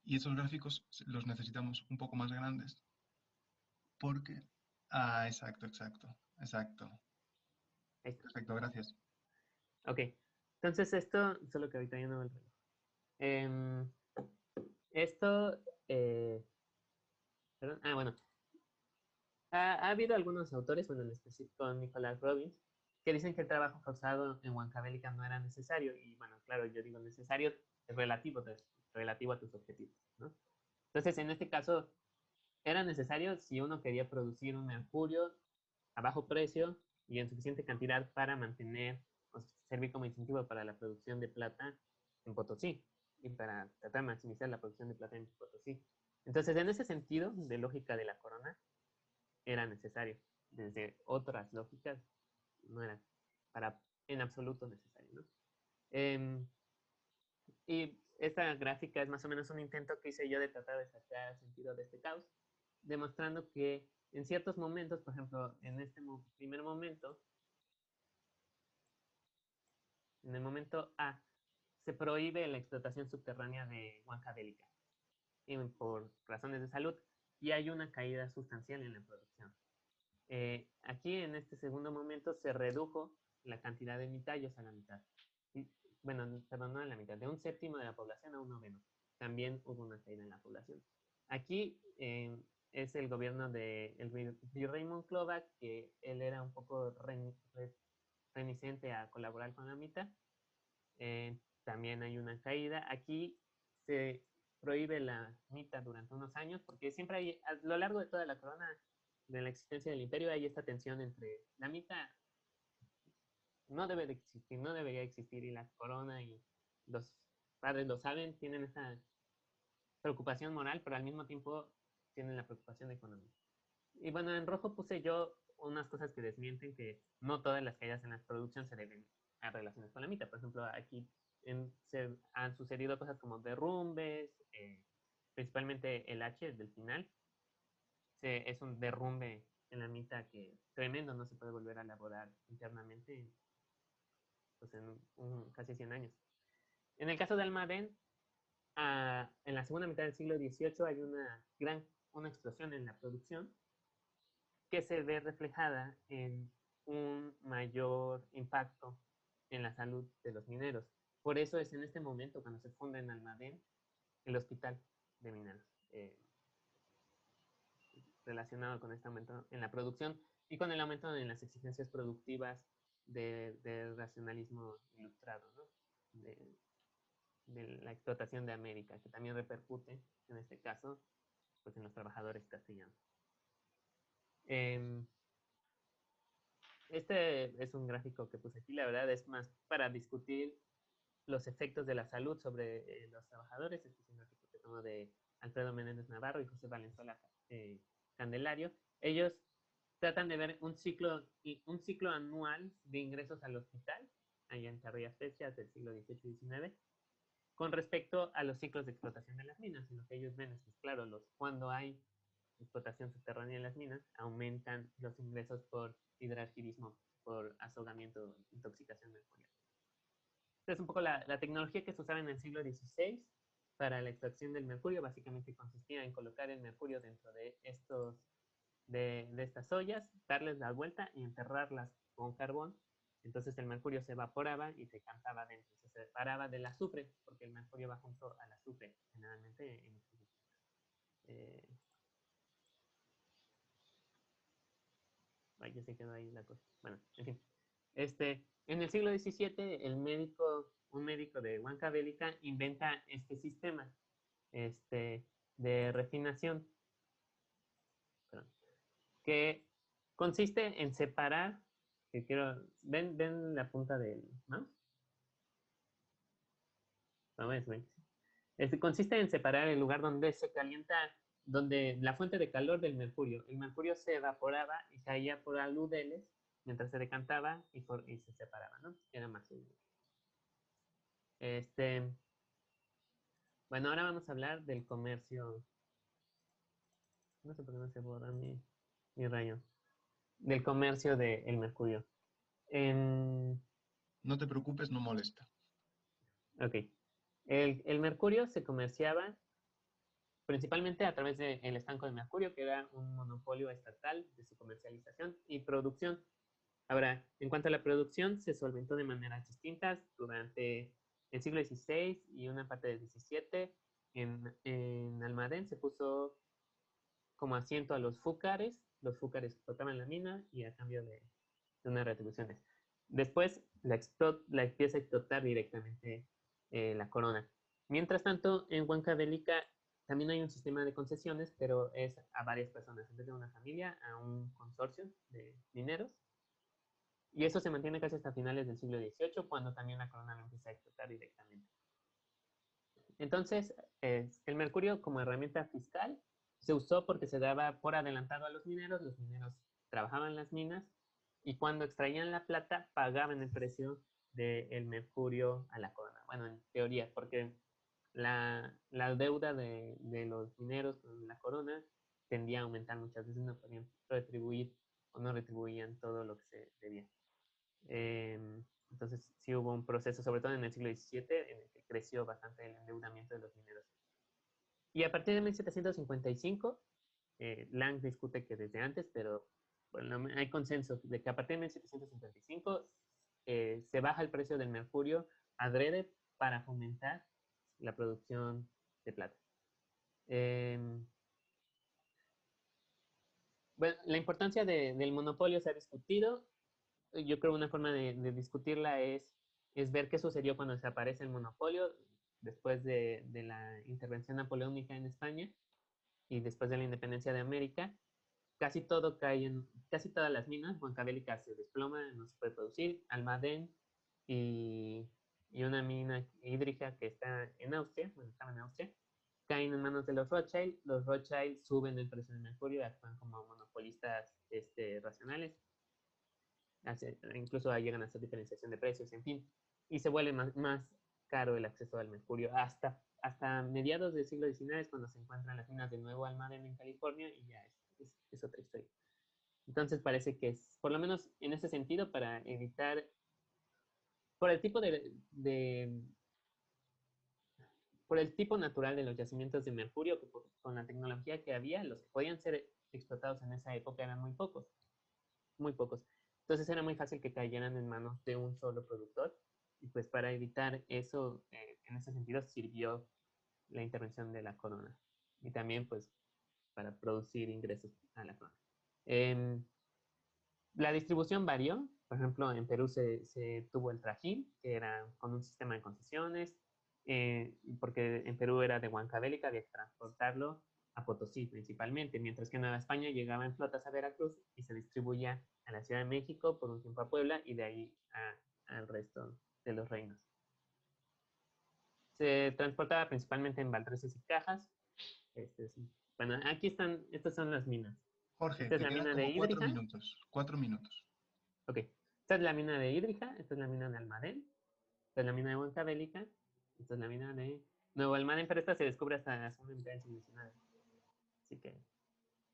S2: y esos gráficos los necesitamos un poco más grandes. Porque... Ah, exacto.
S4: Ahí está.
S2: Perfecto, gracias.
S4: Ok. Entonces esto, solo que ahorita ya no veo el reloj. Esto, perdón, bueno. Ha habido algunos autores, bueno, en específico Nicholas Robbins, que dicen que el trabajo forzado en Huancavelica no era necesario. Y bueno, claro, yo digo necesario, es relativo a tus objetivos, ¿no? Entonces, en este caso, era necesario si uno quería producir un mercurio a bajo precio y en suficiente cantidad para mantener o servir como incentivo para la producción de plata en Potosí y para tratar de maximizar la producción de plata en Potosí. Entonces, en ese sentido de lógica de la corona, era necesario. Desde otras lógicas, no era en absoluto necesario, ¿no? Y esta gráfica es más o menos un intento que hice yo de tratar de sacar sentido de este caos, demostrando que en ciertos momentos, por ejemplo, en este primer momento, en el momento A, se prohíbe la explotación subterránea de Huancavelica por razones de salud y hay una caída sustancial en la producción. Aquí en este segundo momento se redujo la cantidad de mitallos a la mitad. Bueno, perdón, no a la mitad, de un séptimo de la población a un noveno. También hubo una caída en la población. Aquí es el gobierno del virrey Monclova, que él era un poco reticente a colaborar con la mitad. También hay una caída. Aquí se prohíbe la mita durante unos años, porque siempre hay, a lo largo de toda la corona, de la existencia del imperio, hay esta tensión entre la mita no debe de existir, no debería existir, y la corona y los padres lo saben, tienen esa preocupación moral, pero al mismo tiempo tienen la preocupación económica. Y bueno, en rojo puse yo unas cosas que desmienten que no todas las caídas en la producción se deben a relaciones con la mita. Por ejemplo, aquí se han sucedido cosas como derrumbes, principalmente el H del final. Es un derrumbe en la mitad que tremendo, no se puede volver a elaborar internamente pues, en casi 100 años. En el caso de Almadén, en la segunda mitad del siglo XVIII hay una explosión en la producción que se ve reflejada en un mayor impacto en la salud de los mineros. Por eso es en este momento cuando se funda en Almadén el hospital de mineros, relacionado con este aumento en la producción y con el aumento en las exigencias productivas del racionalismo ilustrado, ¿no? de la explotación de América, que también repercute, en este caso, pues en los trabajadores castellanos. Este es un gráfico que puse aquí, la verdad es más para discutir los efectos de la salud sobre los trabajadores. Este es un gráfico que como de Alfredo Menéndez Navarro y José Valenzuela Candelario, ellos tratan de ver un ciclo anual de ingresos al hospital, allá en Carrillas Fechas del siglo XVIII y XIX, con respecto a los ciclos de explotación de las minas. Y lo que ellos ven es que, claro, cuando hay explotación subterránea en las minas, aumentan los ingresos por hidrargirismo, por azogamiento, intoxicación mercurial. Entonces, un poco la tecnología que se usaba en el siglo XVI para la extracción del mercurio básicamente consistía en colocar el mercurio dentro de estas ollas, darles la vuelta y enterrarlas con carbón. Entonces el mercurio se evaporaba y se decantaba dentro, se separaba del azufre, porque el mercurio va junto al azufre, generalmente en ya se quedó ahí la cosa. Bueno, en fin. En el siglo XVII, un médico de Huancavelica inventa este sistema de refinación, que consiste en separar, ¿ven la punta del mouse? Consiste en separar el lugar donde se calienta, donde la fuente de calor del mercurio. El mercurio se evaporaba y caía por aludeles mientras se decantaba y se separaba, ¿no? Era más seguro. Bueno, ahora vamos a hablar del comercio. No sé por qué no se borra mi rayo. Del comercio del mercurio.
S2: No te preocupes, no molesta.
S4: Ok. El mercurio se comerciaba principalmente a través del estanco de mercurio, que era un monopolio estatal de su comercialización y producción. Ahora, en cuanto a la producción, se solventó de maneras distintas durante el siglo XVI y una parte del XVII. En Almadén se puso como asiento a los fúcares. Los fúcares explotaban la mina y a cambio de unas retribuciones. Después la empieza a explotar directamente la corona. Mientras tanto, en Huancavelica también hay un sistema de concesiones, pero es a varias personas, en vez de una familia, a un consorcio de mineros. Y eso se mantiene casi hasta finales del siglo XVIII, cuando también la corona lo empieza a explotar directamente. Entonces, el mercurio como herramienta fiscal se usó porque se daba por adelantado a los mineros trabajaban las minas y cuando extraían la plata pagaban el precio del mercurio a la corona. Bueno, en teoría, porque la deuda de los mineros con la corona tendía a aumentar muchas veces, no podían retribuir o no retribuían todo lo que se debía. Entonces sí hubo un proceso, sobre todo en el siglo XVII, en el que creció bastante el endeudamiento de los mineros. Y a partir de 1755, Lang discute que desde antes, pero bueno, hay consenso de que a partir de 1755 se baja el precio del mercurio adrede para fomentar la producción de plata. Bueno, la importancia del monopolio se ha discutido. Yo creo una forma de discutirla es ver qué sucedió cuando desaparece el monopolio después de la intervención napoleónica en España y después de la independencia de América. Casi todas las minas, Huancavelica se desploma, no se puede producir. Almadén y una mina hídrica que está en Austria, estaba en Austria, caen en manos de los Rothschild. Los Rothschild suben el precio del mercurio y actúan como monopolistas racionales. Incluso llegan a hacer diferenciación de precios, en fin, y se vuelve más caro el acceso al mercurio hasta mediados del siglo XIX, cuando se encuentran las minas de Nuevo Almadén en California, y ya es otra historia. Entonces parece que es, por lo menos en ese sentido, para evitar, por el tipo por el tipo natural de los yacimientos de mercurio, que con la tecnología que había, los que podían ser explotados en esa época eran muy pocos. Entonces era muy fácil que cayeran en manos de un solo productor. Y pues para evitar eso, en ese sentido, sirvió la intervención de la corona. Y también pues para producir ingresos a la corona. La distribución varió. Por ejemplo, en Perú se tuvo el trajín, que era con un sistema de concesiones, porque en Perú era de Huancavelica, había que transportarlo a Potosí principalmente, mientras que en Nueva España llegaba en flotas a Veracruz y se distribuía a la Ciudad de México, por un tiempo a Puebla y de ahí al resto de los reinos. Se transportaba principalmente en baldosas y cajas. Bueno, aquí están, estas son las minas.
S2: Jorge,
S4: Esta es
S2: te
S4: la
S2: quedan
S4: mina de
S2: como 4
S4: Hídrica.
S2: minutos. 4 minutos.
S4: Ok. Esta es la mina de Hídrica, esta es la mina de Almadén, esta es la mina de Huancavelica, esta es la mina de Nuevo Almadén, pero esta se descubre hasta la segunda mitad del siglo XIX. Así que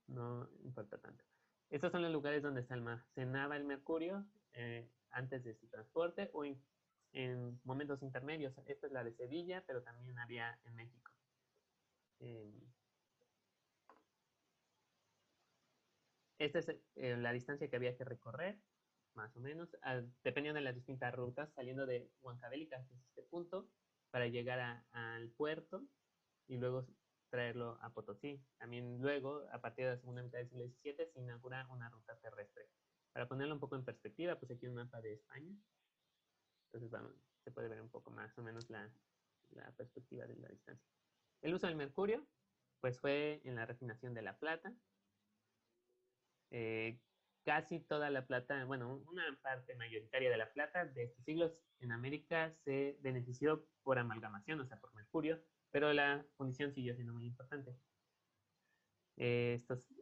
S4: no importa tanto. Estos son los lugares donde se almacenaba el mercurio antes de su transporte o en momentos intermedios. Esta es la de Sevilla, pero también había en México. Esta es la distancia que había que recorrer, más o menos, dependiendo de las distintas rutas, saliendo de Huancavelica, que es este punto, para llegar al puerto y luego traerlo a Potosí. También luego, a partir de la segunda mitad del siglo XVII, se inaugura una ruta terrestre. Para ponerlo un poco en perspectiva, pues aquí un mapa de España. Entonces, vamos, se puede ver un poco más o menos la perspectiva de la distancia. El uso del mercurio, pues fue en la refinación de la plata. Casi toda la plata, bueno, una parte mayoritaria de la plata de estos siglos en América se benefició por amalgamación, o sea, por mercurio, pero la fundición siguió siendo muy importante.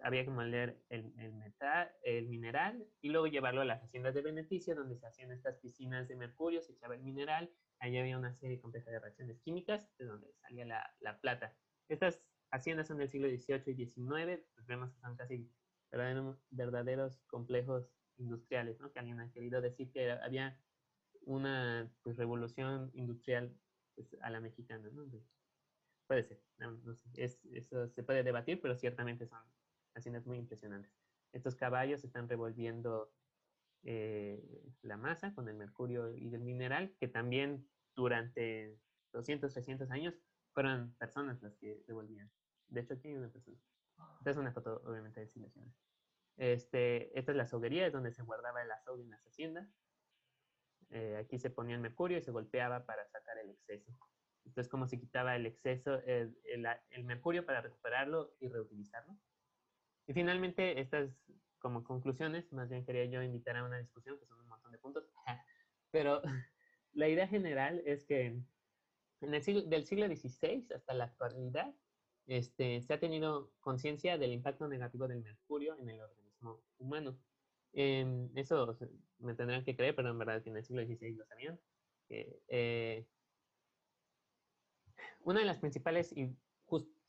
S4: Había que moldear el mineral y luego llevarlo a las haciendas de beneficio, donde se hacían estas piscinas de mercurio, se echaba el mineral, ahí había una serie compleja de reacciones químicas, de donde salía la plata. Estas haciendas son del siglo XVIII y XIX, pues vemos que son casi verdaderos complejos industriales, ¿no? Que alguien ha querido decir que había una pues, revolución industrial pues, a la mexicana, ¿no? Puede ser, no sé. Eso se puede debatir, pero ciertamente son haciendas muy impresionantes. Estos caballos están revolviendo la masa con el mercurio y el mineral, que también durante 200, 300 años fueron personas las que revolvían. De hecho, aquí hay una persona. Esta es una foto, obviamente, de siglo XIX. Esta es la soguería, es donde se guardaba el azogue en las haciendas. Aquí se ponía el mercurio y se golpeaba para sacar el exceso. Entonces, ¿cómo se quitaba el exceso, el mercurio para recuperarlo y reutilizarlo? Y finalmente, estas como conclusiones, más bien quería yo invitar a una discusión, que son un montón de puntos, pero la idea general es que del siglo XVI hasta la actualidad, se ha tenido conciencia del impacto negativo del mercurio en el organismo humano. Eso me tendrán que creer, pero en verdad que en el siglo XVI lo sabían. Una de las principales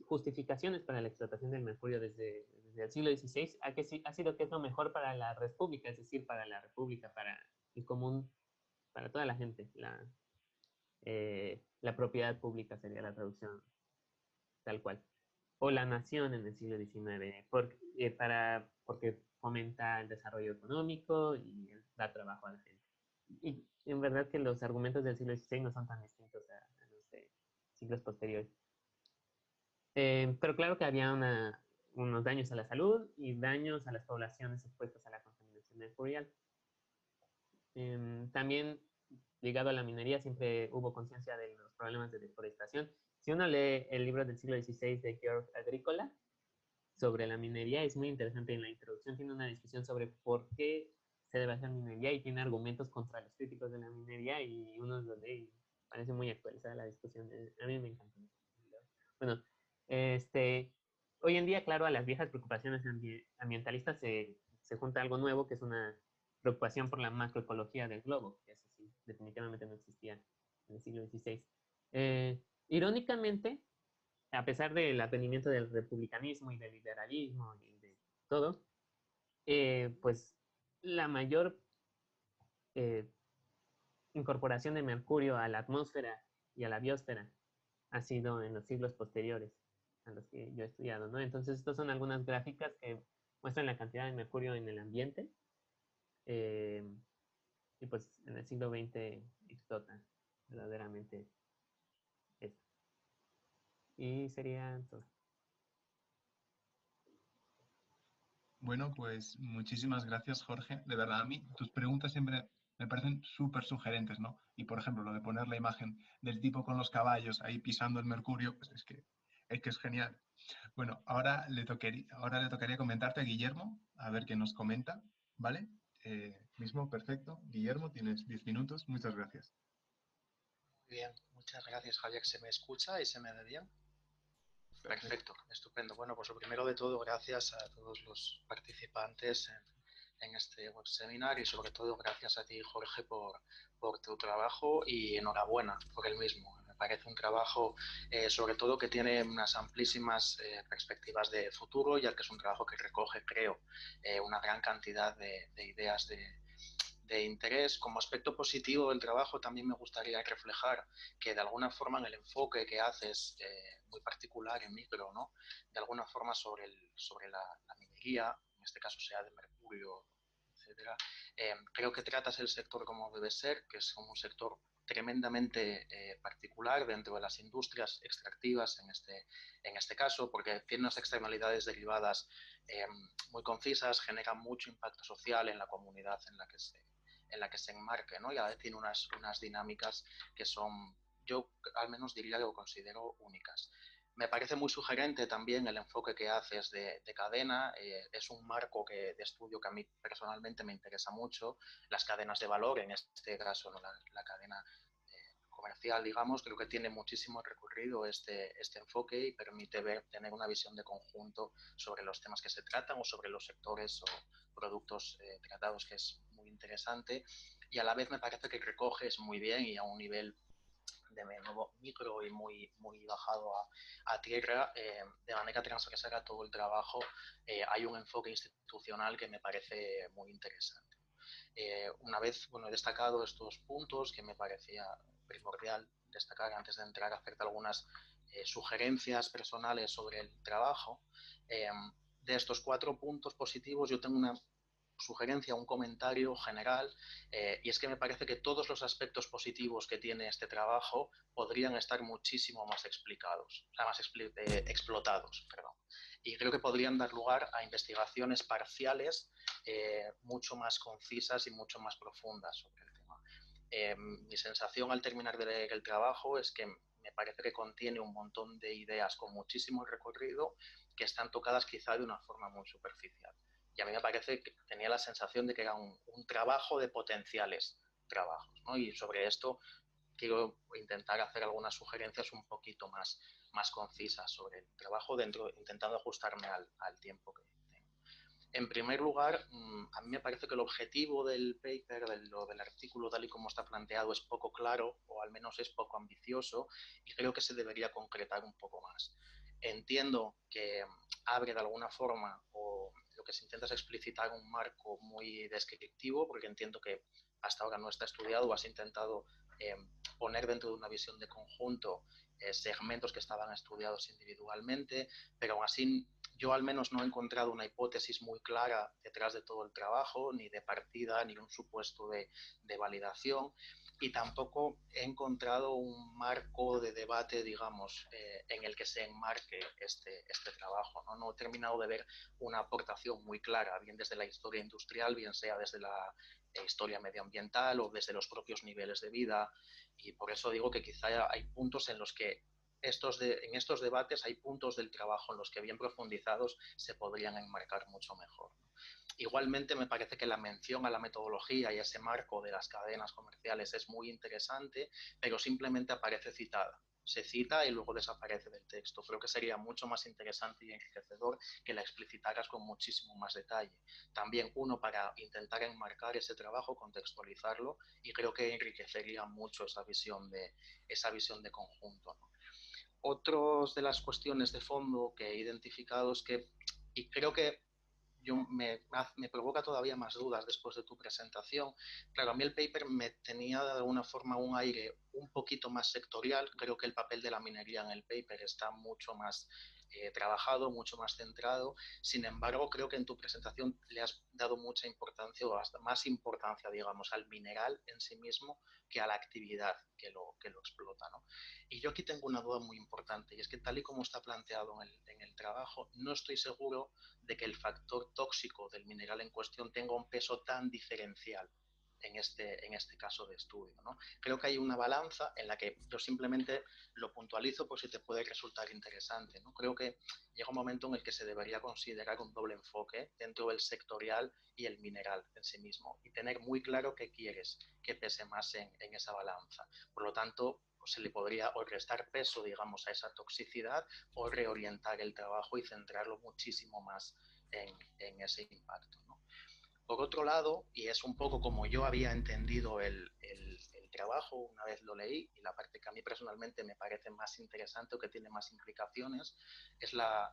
S4: justificaciones para la explotación del mercurio desde el siglo XVI ha sido que es lo mejor para la república, es decir, para la república, para el común, para toda la gente. La propiedad pública sería la traducción tal cual. O la nación en el siglo XIX, porque fomenta el desarrollo económico y da trabajo a la gente. Y en verdad que los argumentos del siglo XVI no son tan distintos a los de siglos posteriores. Pero claro que había unos daños a la salud y daños a las poblaciones expuestas a la contaminación mercurial. También ligado a la minería siempre hubo conciencia de los problemas de deforestación. Si uno lee el libro del siglo XVI de Georg Agricola sobre la minería, es muy interesante. En la introducción tiene una discusión sobre por qué se debe hacer minería y tiene argumentos contra los críticos de la minería y uno donde parece muy actualizada la discusión. A mí me encantó. Bueno, hoy en día, claro, a las viejas preocupaciones ambientalistas se junta algo nuevo, que es una preocupación por la macroecología del globo, que eso sí, definitivamente no existía en el siglo XVI. Irónicamente, a pesar del advenimiento del republicanismo y del liberalismo y de todo, pues la mayor incorporación de mercurio a la atmósfera y a la biosfera ha sido en los siglos posteriores a los que yo he estudiado, ¿no? Entonces, estas son algunas gráficas que muestran la cantidad de mercurio en el ambiente. Y pues en el siglo XX explota verdaderamente esto. Y sería todo.
S2: Bueno, pues muchísimas gracias, Jorge. De verdad, a mí tus preguntas siempre me parecen súper sugerentes, ¿no? Y por ejemplo, lo de poner la imagen del tipo con los caballos ahí pisando el mercurio, pues es que es genial. Bueno, ahora le tocaría comentarte a Guillermo, a ver qué nos comenta, ¿vale? Mismo, perfecto. Guillermo, tienes 10 minutos. Muchas gracias.
S5: Muy bien, muchas gracias, Javier. ¿Se me escucha y se me ve bien? Perfecto, estupendo. Bueno, pues lo primero de todo, gracias a todos los participantes en este web seminar y sobre todo gracias a ti, Jorge, por tu trabajo y enhorabuena por el mismo. Me parece un trabajo, sobre todo, que tiene unas amplísimas perspectivas de futuro, ya que es un trabajo que recoge, creo, una gran cantidad de ideas de interés. Como aspecto positivo del trabajo también me gustaría reflejar que de alguna forma en el enfoque que haces, muy particular en micro, ¿no? De alguna forma sobre la minería, en este caso sea de mercurio, etcétera, creo que tratas el sector como debe ser, que es como un sector tremendamente particular dentro de las industrias extractivas en este caso, porque tiene unas externalidades derivadas eh, muy concisas, genera mucho impacto social en la comunidad en la que se enmarque, ¿no? Y a la vez tiene unas dinámicas que son, yo al menos diría que lo considero únicas. Me parece muy sugerente también el enfoque que haces de cadena. Es un marco de estudio que a mí personalmente me interesa mucho. Las cadenas de valor, en este caso, ¿no? La cadena comercial, digamos, creo que tiene muchísimo recorrido este enfoque y permite tener una visión de conjunto sobre los temas que se tratan o sobre los sectores o productos tratados, que es muy interesante. Y a la vez me parece que recoges muy bien y a un nivel de nuevo micro y muy bajado a tierra, de manera transversal a todo el trabajo, hay un enfoque institucional que me parece muy interesante. Una vez, bueno, he destacado estos puntos que me parecía primordial destacar antes de entrar a hacerte algunas sugerencias personales sobre el trabajo. Eh, de estos 4 puntos positivos, yo tengo una sugerencia, un comentario general, y es que me parece que todos los aspectos positivos que tiene este trabajo podrían estar muchísimo más explicados, o sea, más explotados, perdón. Y creo que podrían dar lugar a investigaciones parciales mucho más concisas y mucho más profundas sobre el tema. Mi sensación al terminar de leer el trabajo es que me parece que contiene un montón de ideas con muchísimo recorrido que están tocadas quizá de una forma muy superficial. Y a mí me parece que tenía la sensación de que era un trabajo de potenciales trabajos, ¿no? Y sobre esto quiero intentar hacer algunas sugerencias un poquito más concisas sobre el trabajo, intentando ajustarme al tiempo que tengo. En primer lugar, a mí me parece que el objetivo del paper, del artículo tal y como está planteado, es poco claro, o al menos es poco ambicioso, y creo que se debería concretar un poco más. Entiendo que abre de alguna forma, o lo que se intenta es explicitar un marco muy descriptivo, porque entiendo que hasta ahora no está estudiado, o has intentado eh, poner dentro de una visión de conjunto segmentos que estaban estudiados individualmente, pero aún así yo al menos no he encontrado una hipótesis muy clara detrás de todo el trabajo, ni de partida, ni un supuesto de validación, y tampoco he encontrado un marco de debate, digamos, en el que se enmarque este trabajo, ¿no? No he terminado de ver una aportación muy clara, bien desde la historia industrial, bien sea desde la historia medioambiental o desde los propios niveles de vida, y por eso digo que quizá hay puntos en los que en estos debates hay puntos del trabajo en los que bien profundizados se podrían enmarcar mucho mejor. Igualmente me parece que la mención a la metodología y a ese marco de las cadenas comerciales es muy interesante, pero simplemente aparece citada. Se cita y luego desaparece del texto. Creo que sería mucho más interesante y enriquecedor que la explicitaras con muchísimo más detalle. También uno para intentar enmarcar ese trabajo, contextualizarlo, y creo que enriquecería mucho esa visión de conjunto, ¿no? Otras de las cuestiones de fondo que he identificado es que, y creo que me provoca todavía más dudas después de tu presentación. Claro, a mí el paper me tenía de alguna forma un aire un poquito más sectorial. Creo que el papel de la minería en el paper está mucho más trabajado, mucho más centrado. Sin embargo, creo que en tu presentación le has dado mucha importancia, o hasta más importancia, digamos, al mineral en sí mismo que a la actividad que lo explota, ¿no? Y yo aquí tengo una duda muy importante, y es que tal y como está planteado en el trabajo, no estoy seguro de que el factor tóxico del mineral en cuestión tenga un peso tan diferencial en este caso de estudio, ¿no? Creo que hay una balanza en la que yo simplemente lo puntualizo por si te puede resultar interesante, ¿no? Creo que llega un momento en el que se debería considerar un doble enfoque dentro del sectorial y el mineral en sí mismo, y tener muy claro qué quieres que pese más en esa balanza. Por lo tanto, se le podría o restar peso, digamos, a esa toxicidad o reorientar el trabajo y centrarlo muchísimo más en ese impacto, ¿no? Por otro lado, y es un poco como yo había entendido el trabajo una vez lo leí, y la parte que a mí personalmente me parece más interesante o que tiene más implicaciones,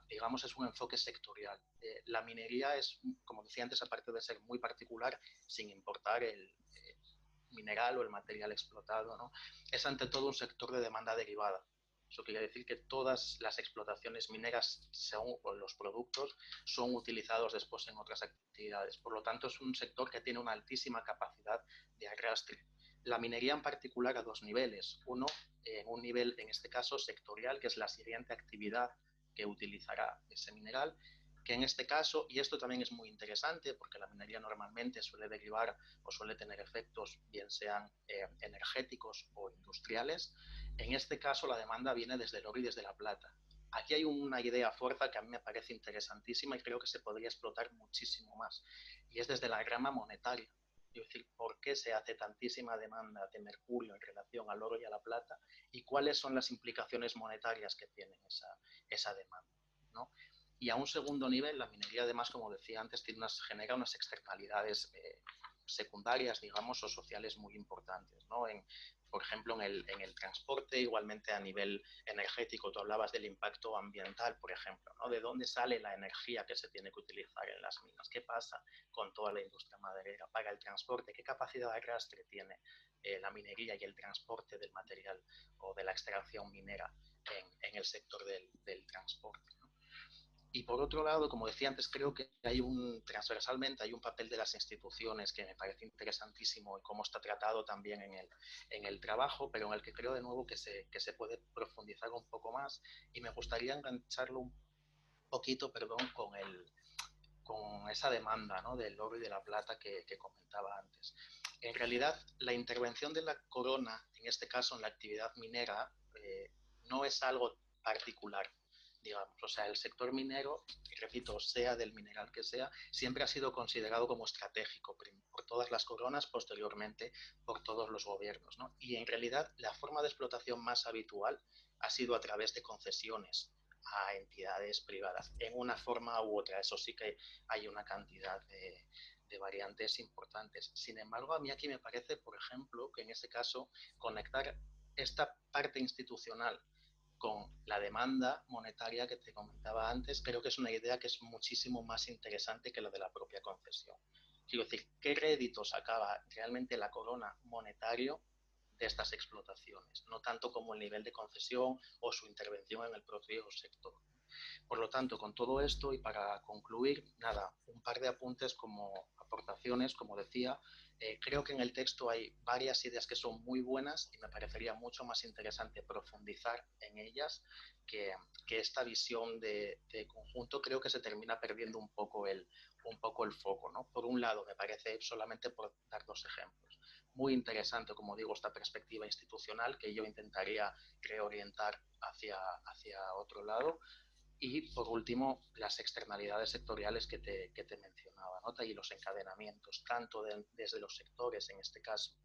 S5: digamos, es un enfoque sectorial. La minería es, como decía antes, aparte de ser muy particular, sin importar el mineral o el material explotado, ¿no? Es ante todo un sector de demanda derivada. Eso quiere decir que todas las explotaciones mineras o los productos son utilizados después en otras actividades. Por lo tanto, es un sector que tiene una altísima capacidad de arrastre. La minería en particular a dos niveles. Uno, un nivel, en este caso, sectorial, que es la siguiente actividad que utilizará ese mineral, que en este caso, y esto también es muy interesante porque la minería normalmente suele derivar o suele tener efectos bien sean energéticos o industriales, en este caso la demanda viene desde el oro y desde la plata. Aquí hay una idea fuerza que a mí me parece interesantísima y creo que se podría explotar muchísimo más, y es desde la rama monetaria. Es decir, ¿por qué se hace tantísima demanda de mercurio en relación al oro y a la plata? ¿Y cuáles son las implicaciones monetarias que tiene esa demanda, ¿no? Y a un segundo nivel, la minería, además, como decía antes, genera unas externalidades secundarias, digamos, o sociales muy importantes, ¿no? Por ejemplo, en el transporte, igualmente a nivel energético, tú hablabas del impacto ambiental, por ejemplo, ¿no? ¿De dónde sale la energía que se tiene que utilizar en las minas? ¿Qué pasa con toda la industria maderera? Para el transporte, ¿qué capacidad de arrastre tiene la minería y el transporte del material o de la extracción minera en el sector del transporte, ¿no? Y por otro lado, como decía antes, creo que transversalmente hay un papel de las instituciones que me parece interesantísimo y cómo está tratado también en el trabajo, pero en el que creo de nuevo que se puede profundizar un poco más, y me gustaría engancharlo un poquito, perdón, con esa demanda, ¿no?, del oro y de la plata que comentaba antes. En realidad, la intervención de la corona, en este caso en la actividad minera, no es algo particular, digamos. O sea, el sector minero, y repito, sea del mineral que sea, siempre ha sido considerado como estratégico por todas las coronas, posteriormente por todos los gobiernos, ¿no? Y en realidad la forma de explotación más habitual ha sido a través de concesiones a entidades privadas, en una forma u otra. Eso sí que hay una cantidad de variantes importantes. Sin embargo, a mí aquí me parece, por ejemplo, que en ese caso conectar esta parte institucional con la demanda monetaria que te comentaba antes, creo que es una idea que es muchísimo más interesante que la de la propia concesión. Quiero decir, ¿qué réditos sacaba realmente la corona monetario de estas explotaciones? No tanto como el nivel de concesión o su intervención en el propio sector. Por lo tanto, con todo esto y para concluir, nada, un par de apuntes como aportaciones, como decía. Creo que en el texto hay varias ideas que son muy buenas y me parecería mucho más interesante profundizar en ellas que esta visión de conjunto. Creo que se termina perdiendo un poco el foco, ¿no? Por un lado, me parece, solamente por dar dos ejemplos, muy interesante, como digo, esta perspectiva institucional que yo intentaría reorientar hacia otro lado. Y por último, las externalidades sectoriales que te mencionaba, ¿no? Y los encadenamientos, tanto desde los sectores, en este caso,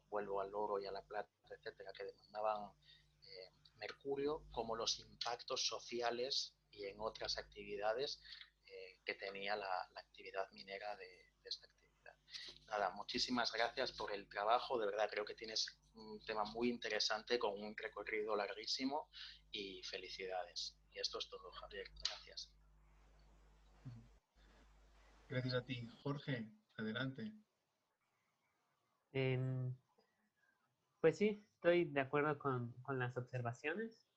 S5: vuelvo al oro y a la plata, etcétera, que demandaban mercurio, como los impactos sociales y en otras actividades que tenía la actividad minera de esta actividad. Nada, muchísimas gracias por el trabajo. De verdad, creo que tienes un tema muy interesante con un recorrido larguísimo, y felicidades. Y esto es todo, Javier. Gracias.
S2: Gracias a ti. Jorge, adelante.
S4: Pues sí, estoy de acuerdo con las observaciones.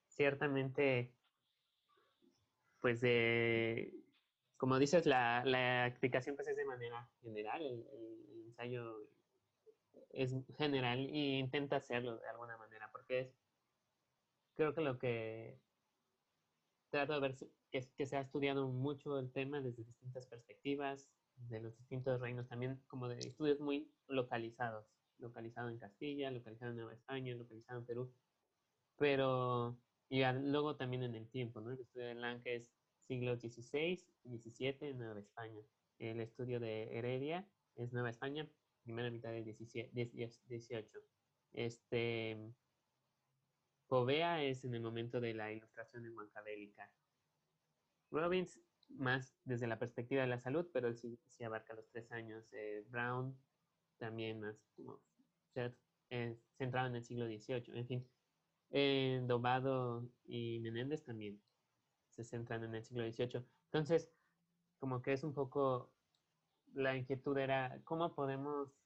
S4: Ciertamente, pues como dices, la explicación pues es de manera general, el ensayo es general e intenta hacerlo de alguna manera, porque creo que lo que trato de ver es que se ha estudiado mucho el tema desde distintas perspectivas, de los distintos reinos, también como de estudios muy localizados, localizado en Castilla, localizado en Nueva España, localizado en Perú, pero luego también en el tiempo, ¿no? El estudio de Lange es siglos XVI, XVII en Nueva España. El estudio de Heredia es Nueva España, primera mitad del XVIII. Povea es en el momento de la ilustración en maquiavélica. Robbins más desde la perspectiva de la salud, pero él sí abarca los 3 años. Brown también más como centrado en el siglo XVIII. En fin, Dobado y Menéndez también se centran en el siglo XVIII. Entonces, como que es un poco, la inquietud era, ¿cómo podemos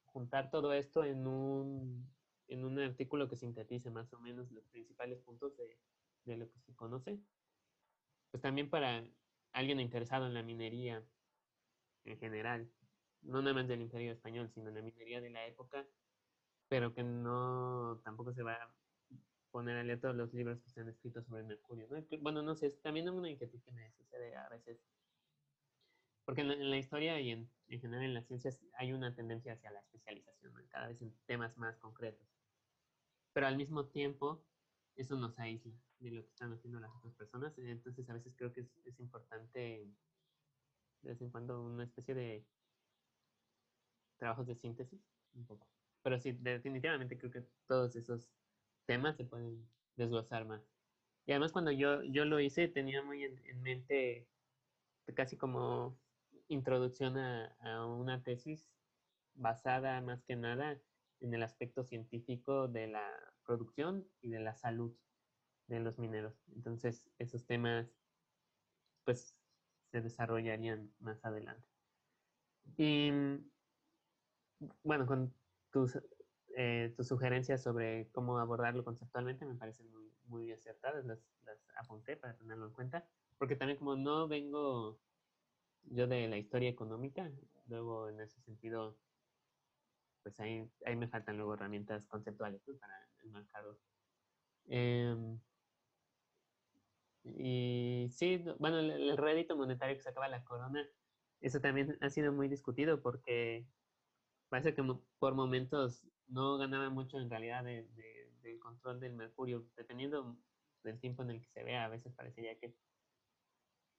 S4: juntar todo esto en un artículo que sintetice más o menos los principales puntos de lo que se conoce? Pues también para alguien interesado en la minería en general, no nada más del Imperio Español, sino en la minería de la época, pero que no tampoco se va a poner a leer todos los libros que están escritos sobre el mercurio, ¿no? Bueno, no sé, también es una inquietud que me sucede a veces, porque en la historia y en general en las ciencias hay una tendencia hacia la especialización, ¿no? Cada vez en temas más concretos, pero al mismo tiempo eso nos aísla de lo que están haciendo las otras personas, entonces a veces creo que es importante de vez en cuando una especie de trabajos de síntesis, un poco. Pero sí, definitivamente creo que todos esos temas se pueden desglosar más. Y además cuando yo lo hice tenía muy en mente casi como introducción a una tesis basada más que nada en el aspecto científico de la producción y de la salud de los mineros. Entonces esos temas pues se desarrollarían más adelante. Y bueno, con tus sugerencias sobre cómo abordarlo conceptualmente me parecen muy, muy acertadas, las apunté para tenerlo en cuenta, porque también como no vengo yo de la historia económica, luego en ese sentido, pues ahí me faltan luego herramientas conceptuales, ¿no? Para enmarcarlo. Y sí, bueno, el rédito monetario que sacaba la corona, eso también ha sido muy discutido porque parece que por momentos no ganaba mucho en realidad del control del mercurio, dependiendo del tiempo en el que se vea, a veces parecería que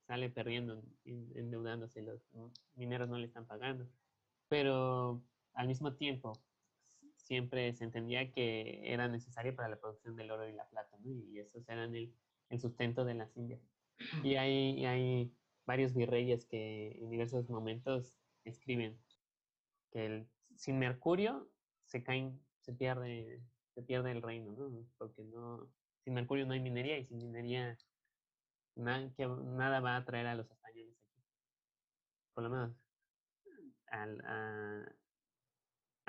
S4: sale perdiendo, endeudándose, los mineros no le están pagando, pero al mismo tiempo siempre se entendía que era necesario para la producción del oro y la plata, ¿no? Y esos eran el sustento de las Indias. Y hay varios virreyes que en diversos momentos escriben que sin mercurio se pierde el reino, ¿no? Porque sin mercurio no hay minería y sin minería nada va a atraer a los españoles aquí. Por lo menos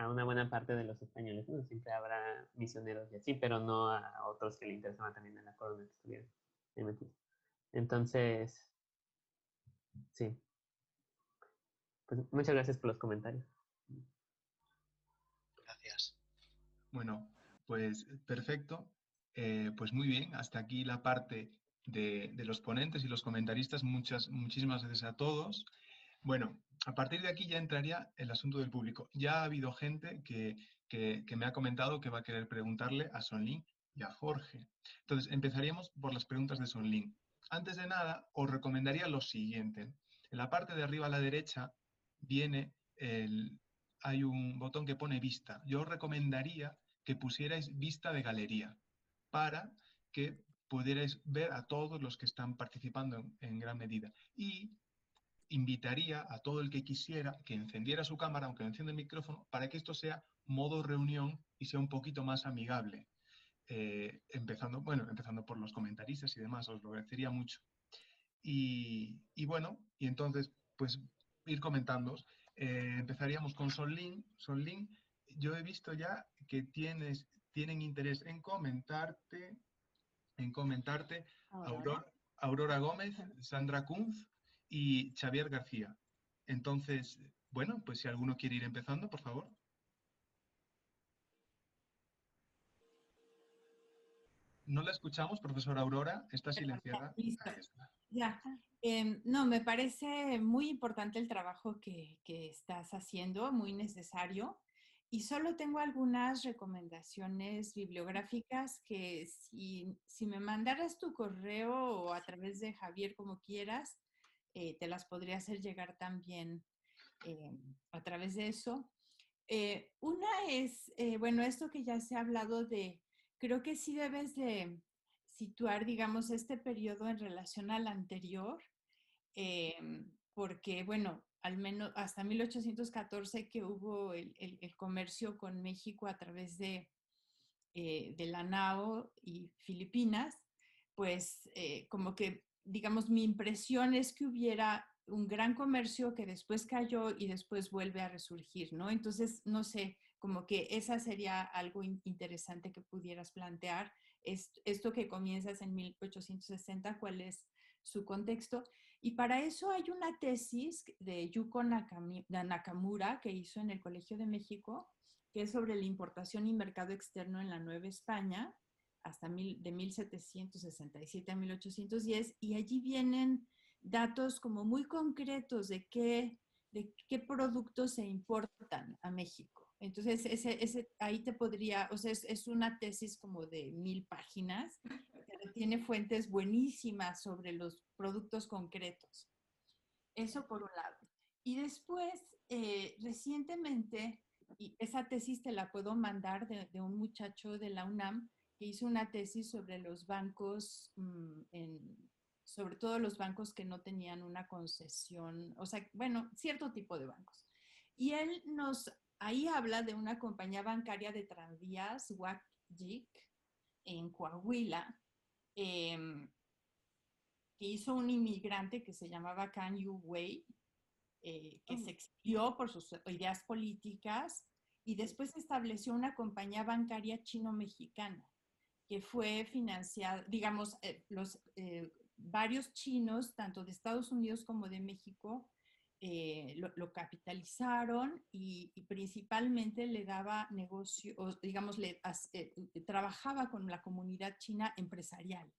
S4: a una buena parte de los españoles, ¿no? Siempre habrá misioneros y así, pero no a otros que le interesaban también en la corona que estuvieran metidos. Entonces, sí. Pues muchas gracias por los comentarios.
S5: Gracias.
S2: Bueno, pues perfecto. Pues muy bien, hasta aquí la parte de los ponentes y los comentaristas. Muchísimas gracias a todos. Bueno, a partir de aquí ya entraría el asunto del público. Ya ha habido gente que me ha comentado que va a querer preguntarle a Sonlin y a Jorge. Entonces, empezaríamos por las preguntas de Sonlin. Antes de nada, os recomendaría lo siguiente. En la parte de arriba a la derecha hay un botón que pone vista. Yo os recomendaría que pusierais vista de galería para que pudierais ver a todos los que están participando en gran medida. Y invitaría a todo el que quisiera que encendiera su cámara, aunque no encienda el micrófono, para que esto sea modo reunión y sea un poquito más amigable. Empezando por los comentaristas y demás, os lo agradecería mucho. Y bueno, y entonces, pues ir comentando. Empezaríamos con Sonlin. Sonlin, yo he visto ya que tienen interés en comentarte
S1: Aurora.
S2: Aurora Gómez, Sandra Kunz y Xavier García. Entonces, bueno, pues si alguno quiere ir empezando, por favor. No la escuchamos, profesora Aurora, está silenciada.
S6: Listo.
S2: Ahí está.
S6: Ya. No, me parece muy importante el trabajo que estás haciendo, muy necesario. Y solo tengo algunas recomendaciones bibliográficas que si me mandaras tu correo o a través de Javier, como quieras, te las podría hacer llegar también a través de eso. Una es, bueno, esto que ya se ha hablado de, creo que sí debes de situar, digamos, este periodo en relación al anterior, porque, bueno, al menos hasta 1814 que hubo el comercio con México a través de la NAO y Filipinas, pues como que, digamos, mi impresión es que hubiera un gran comercio que después cayó y después vuelve a resurgir, ¿no? Entonces, no sé, como que esa sería algo interesante que pudieras plantear, esto que comienzas en 1860, ¿cuál es su contexto? Y para eso hay una tesis de Yuko Nakamura que hizo en el Colegio de México, que es sobre la importación y mercado externo en la Nueva España, hasta de 1767 a 1810, y allí vienen datos como muy concretos de qué productos se importan a México. Entonces, ahí te podría, o sea, es una tesis como de 1000 páginas, pero tiene fuentes buenísimas sobre los productos concretos. Eso por un lado. Y después, recientemente, y esa tesis te la puedo mandar de un muchacho de la UNAM que hizo una tesis sobre los bancos, sobre todo los bancos que no tenían una concesión, o sea, bueno, cierto tipo de bancos. Y él ahí habla de una compañía bancaria de tranvías, WACJIC, en Coahuila, que hizo un inmigrante que se llamaba Can Yu Wei, que se exilió por sus ideas políticas y después estableció una compañía bancaria chino-mexicana que fue financiada, digamos, varios chinos, tanto de Estados Unidos como de México, lo capitalizaron y principalmente le daba negocio, digamos, trabajaba con la comunidad china empresarial.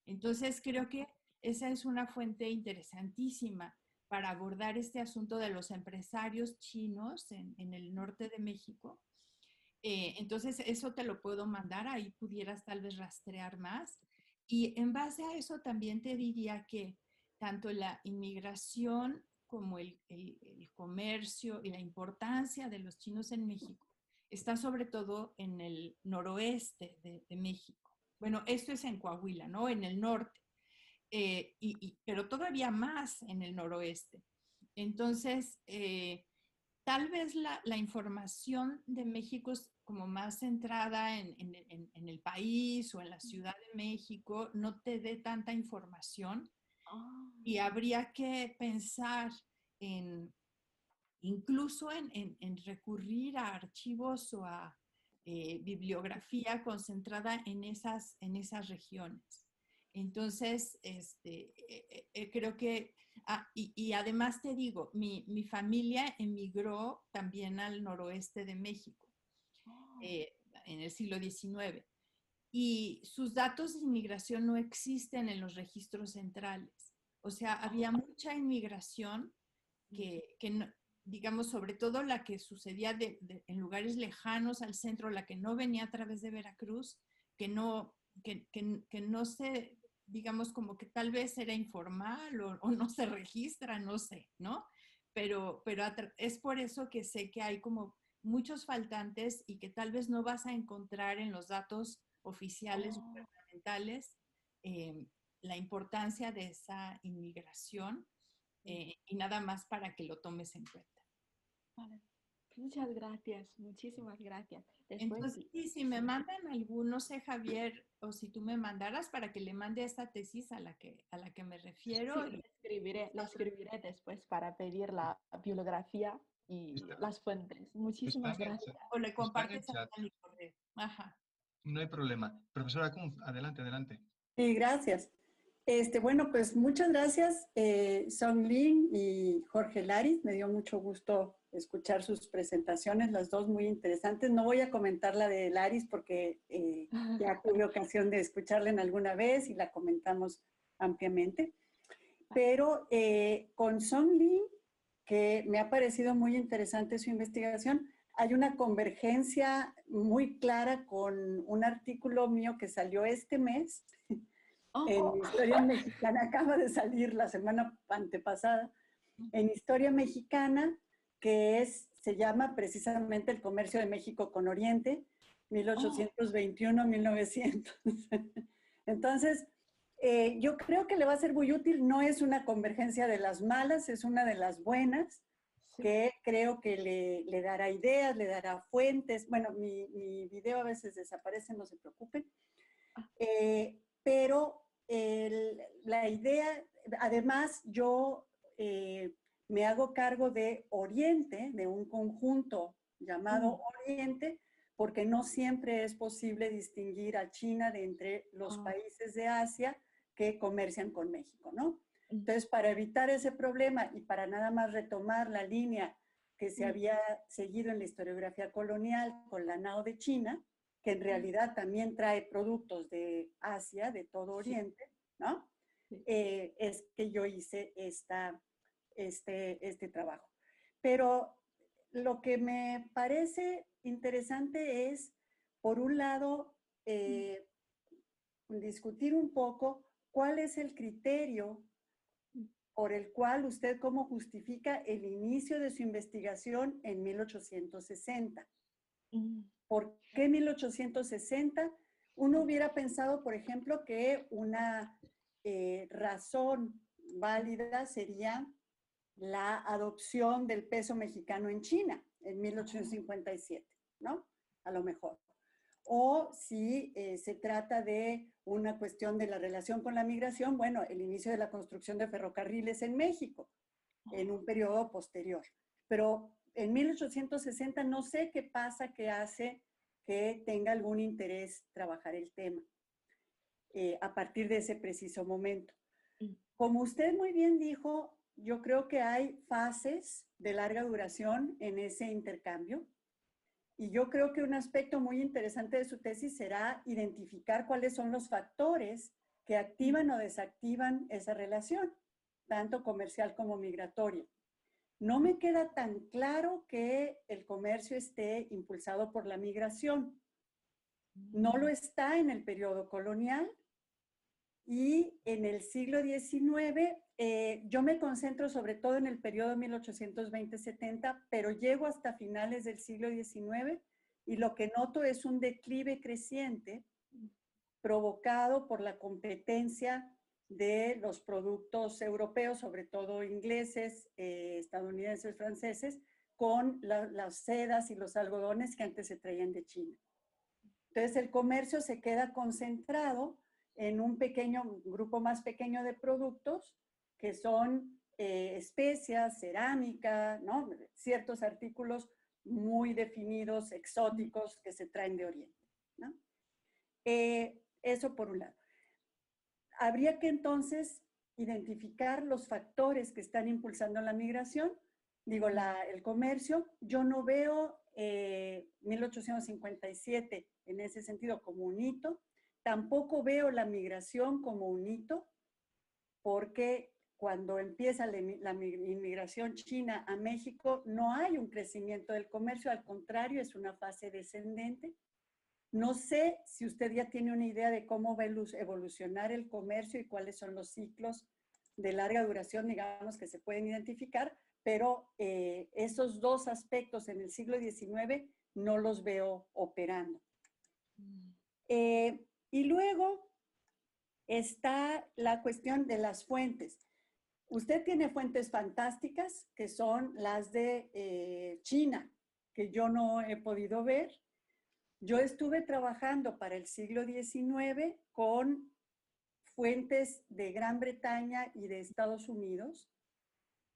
S6: Entonces, creo que esa es una fuente interesantísima para abordar este asunto de los empresarios chinos en el norte de México. Entonces, eso te lo puedo mandar, ahí pudieras tal vez rastrear más. Y en base a eso también te diría que tanto la inmigración como el comercio y la importancia de los chinos en México está sobre todo en el noroeste de México. Bueno, esto es en Coahuila, ¿no? En el norte. Pero todavía más en el noroeste. Entonces, tal vez la información de México es como más centrada en el país o en la Ciudad de México, no te dé tanta información y habría que pensar incluso en recurrir a archivos o a bibliografía concentrada en esas regiones. Entonces, creo que, y además te digo, mi familia emigró también al noroeste de México en el siglo XIX y sus datos de inmigración no existen en los registros centrales. O sea, había mucha inmigración que no, digamos, sobre todo la que sucedía en lugares lejanos al centro, la que no venía a través de Veracruz, que no se, digamos, como que tal vez era informal o no se registra, no sé, ¿no? Pero es por eso que sé que hay como muchos faltantes y que tal vez no vas a encontrar en los datos oficiales gubernamentales la importancia de esa inmigración y nada más para que lo tomes en cuenta.
S1: Vale. Muchas gracias, muchísimas gracias. Después,
S6: Entonces, si me mandan algún, no sé, Javier, o si tú me mandaras para que le mande esta tesis a la que me refiero.
S1: Sí, le escribiré después para pedir la bibliografía y las fuentes. Muchísimas gracias.
S6: O le compartes a mi correo. Ajá.
S2: No hay problema. Profesora Kunz, adelante, adelante.
S7: Sí, gracias. Bueno, pues muchas gracias, Song Lin y Jorge Laris. Me dio mucho gusto escuchar sus presentaciones, las dos muy interesantes. No voy a comentar la de Laris porque ya tuve ocasión de escucharla en alguna vez y la comentamos ampliamente. Pero con Song Lin, que me ha parecido muy interesante su investigación, hay una convergencia muy clara con un artículo mío que salió este mes, en Historia Mexicana, acaba de salir la semana antepasada, en Historia Mexicana, que se llama precisamente El comercio de México con Oriente, 1821-1900. Entonces, yo creo que le va a ser muy útil. No es una convergencia de las malas, es una de las buenas, que creo que le dará ideas, le dará fuentes. Bueno, mi video a veces desaparece, no se preocupen. Pero la idea, además yo me hago cargo de Oriente, de un conjunto llamado Oriente, porque no siempre es posible distinguir a China de entre los países de Asia que comercian con México, ¿no? Entonces, para evitar ese problema y para nada más retomar la línea que se había seguido en la historiografía colonial con la NAO de China, que en realidad también trae productos de Asia, de todo Oriente, ¿no? Es que yo hice este trabajo. Pero lo que me parece interesante es, por un lado, discutir un poco cuál es el criterio por el cual usted cómo justifica el inicio de su investigación en 1860. ¿Por qué 1860? Uno hubiera pensado, por ejemplo, que una razón válida sería la adopción del peso mexicano en China en 1857, ¿no? A lo mejor. O si se trata de una cuestión de la relación con la migración, bueno, el inicio de la construcción de ferrocarriles en México en un periodo posterior. Pero en 1860 no sé qué pasa que hace que tenga algún interés trabajar el tema a partir de ese preciso momento. Como usted muy bien dijo, yo creo que hay fases de larga duración en ese intercambio. Y yo creo que un aspecto muy interesante de su tesis será identificar cuáles son los factores que activan o desactivan esa relación, tanto comercial como migratoria. No me queda tan claro que el comercio esté impulsado por la migración. No lo está en el periodo colonial y en el siglo XIX. Yo me concentro sobre todo en el periodo 1820-70, pero llego hasta finales del siglo XIX y lo que noto es un declive creciente provocado por la competencia de los productos europeos, sobre todo ingleses, estadounidenses, franceses, con las sedas y los algodones que antes se traían de China. Entonces el comercio se queda concentrado en un grupo más pequeño de productos que son especias, cerámica, ¿no? Ciertos artículos muy definidos, exóticos, que se traen de Oriente, ¿no? Eso por un lado. Habría que entonces identificar los factores que están impulsando la migración, digo, el comercio. Yo no veo 1857 en ese sentido como un hito, tampoco veo la migración como un hito, porque cuando empieza la inmigración china a México no hay un crecimiento del comercio, al contrario, es una fase descendente. No sé si usted ya tiene una idea de cómo va a evolucionar el comercio y cuáles son los ciclos de larga duración, digamos, que se pueden identificar, pero esos dos aspectos en el siglo XIX no los veo operando. Y luego está la cuestión de las fuentes. Usted tiene fuentes fantásticas, que son las de China, que yo no he podido ver. Yo estuve trabajando para el siglo XIX con fuentes de Gran Bretaña y de Estados Unidos,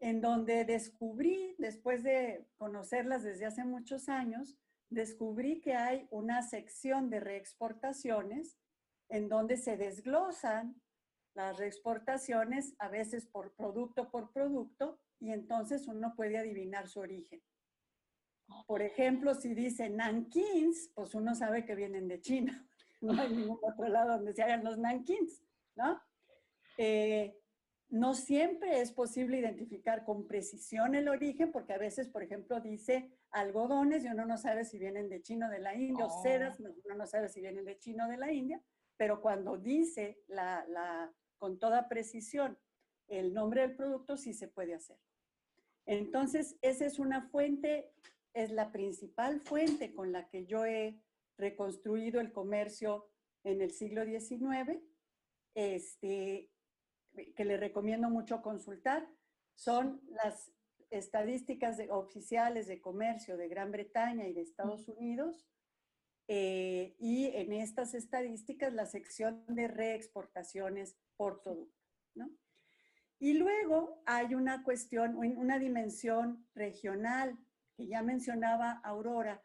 S7: en donde descubrí, después de conocerlas desde hace muchos años, descubrí que hay una sección de reexportaciones en donde se desglosan las reexportaciones, a veces por producto, y entonces uno puede adivinar su origen. Por ejemplo, si dice nanquins, pues uno sabe que vienen de China. No hay ningún otro lado donde se hagan los nanquins, ¿no? No siempre es posible identificar con precisión el origen, porque a veces, por ejemplo, dice algodones y uno no sabe si vienen de China o de la India, o sedas, uno no sabe si vienen de China o de la India, pero cuando dice con toda precisión el nombre del producto, sí se puede hacer. Entonces, esa es una fuente, es la principal fuente con la que yo he reconstruido el comercio en el siglo XIX, que le recomiendo mucho consultar. Son las estadísticas oficiales de comercio de Gran Bretaña y de Estados Unidos, y en estas estadísticas la sección de reexportaciones por producto, ¿no? Y luego hay una cuestión, una dimensión regional que ya mencionaba Aurora,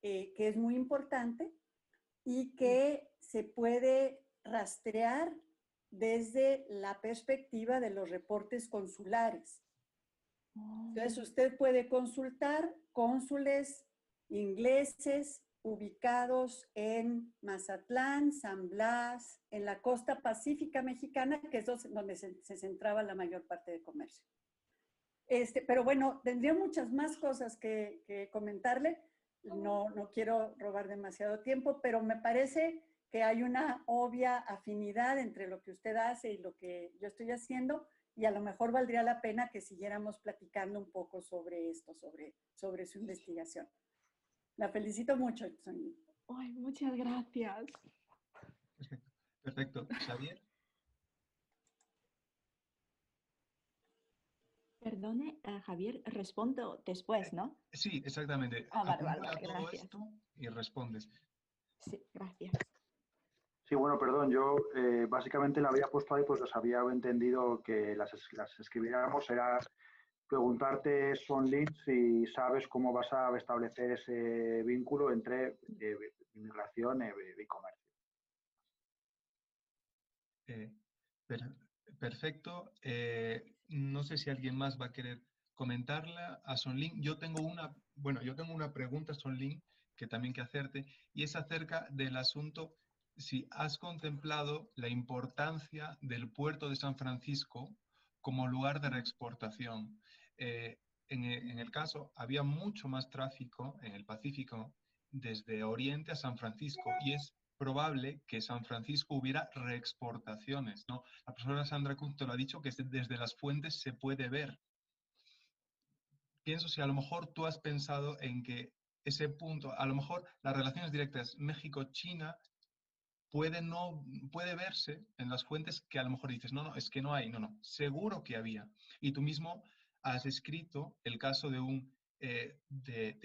S7: que es muy importante y que se puede rastrear desde la perspectiva de los reportes consulares. Entonces, usted puede consultar cónsules ingleses ubicados en Mazatlán, San Blas, en la costa pacífica mexicana, que es donde se centraba la mayor parte del comercio. Pero bueno, tendría muchas más cosas que comentarle. No quiero robar demasiado tiempo, pero me parece que hay una obvia afinidad entre lo que usted hace y lo que yo estoy haciendo, y a lo mejor valdría la pena que siguiéramos platicando un poco sobre esto, sobre su investigación. La felicito mucho, Sonia.
S1: Ay, muchas gracias.
S2: Perfecto. ¿Xavier?
S1: Perdone, Javier, respondo después, ¿no?
S2: Sí, exactamente.
S1: Vale,
S2: Apunta todo
S1: gracias.
S2: esto y respondes.
S1: Sí, gracias.
S8: Sí, bueno, perdón, yo básicamente la había puesto ahí, pues los había entendido que las escribiéramos. Era preguntarte, Sonlin, si sabes cómo vas a establecer ese vínculo entre inmigración y comercio.
S2: Perfecto. No sé si alguien más va a querer comentarla a Sonlin. Yo tengo una pregunta, Sonlin, que también que hacerte, y es acerca del asunto si has contemplado la importancia del puerto de San Francisco como lugar de reexportación. En el caso, había mucho más tráfico en el Pacífico desde Oriente a San Francisco, y es probable que San Francisco hubiera reexportaciones, ¿no? La profesora Sandra Kuhn te lo ha dicho, que desde las fuentes se puede ver. Pienso si a lo mejor tú has pensado en que ese punto, a lo mejor las relaciones directas México-China puede verse en las fuentes que a lo mejor dices, no, es que no hay, no, seguro que había. Y tú mismo has escrito el caso de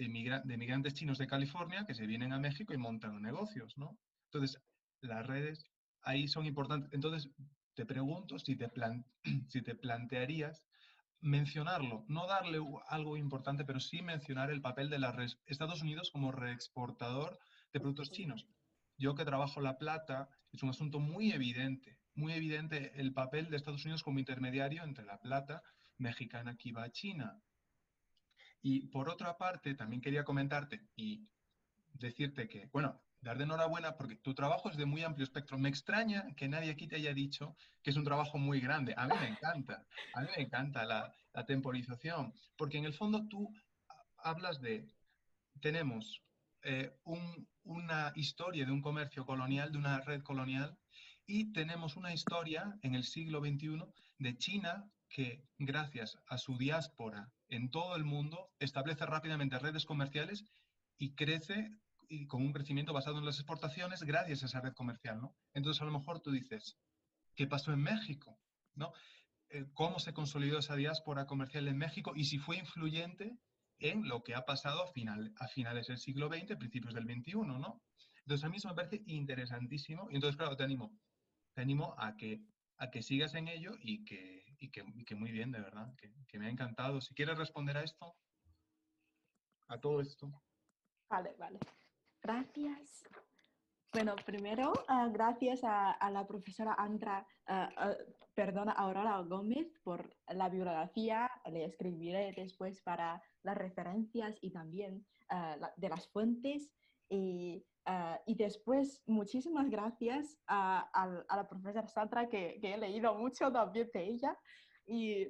S2: migrantes chinos de California que se vienen a México y montan negocios, ¿no? Entonces, las redes ahí son importantes. Entonces, te pregunto si te plantearías mencionarlo, no darle algo importante, pero sí mencionar el papel de Estados Unidos como reexportador de productos chinos. Yo que trabajo La Plata, es un asunto muy evidente el papel de Estados Unidos como intermediario entre La Plata mexicana que iba a China. Y por otra parte, también quería comentarte y decirte que, bueno, darte enhorabuena porque tu trabajo es de muy amplio espectro. Me extraña que nadie aquí te haya dicho que es un trabajo muy grande. A mí me encanta la temporización, porque en el fondo tú hablas tenemos una historia de un comercio colonial, de una red colonial, y tenemos una historia en el siglo XXI de China que, gracias a su diáspora en todo el mundo, establece rápidamente redes comerciales y crece y con un crecimiento basado en las exportaciones gracias a esa red comercial, ¿no? Entonces, a lo mejor tú dices, ¿qué pasó en México? ¿No? ¿Cómo se consolidó esa diáspora comercial en México y si fue influyente en lo que ha pasado a finales del siglo XX, principios del XXI, ¿no? Entonces, a mí eso me parece interesantísimo. Y entonces, claro, te animo a que sigas en ello y que muy bien, de verdad, que me ha encantado. Si quieres responder a todo esto.
S1: Vale. Gracias. Bueno, primero, gracias a la profesora Aurora Gómez por la bibliografía. Le escribiré después para las referencias y también de las fuentes. Y después, muchísimas gracias a la profesora Sandra, que he leído mucho también de ella. Y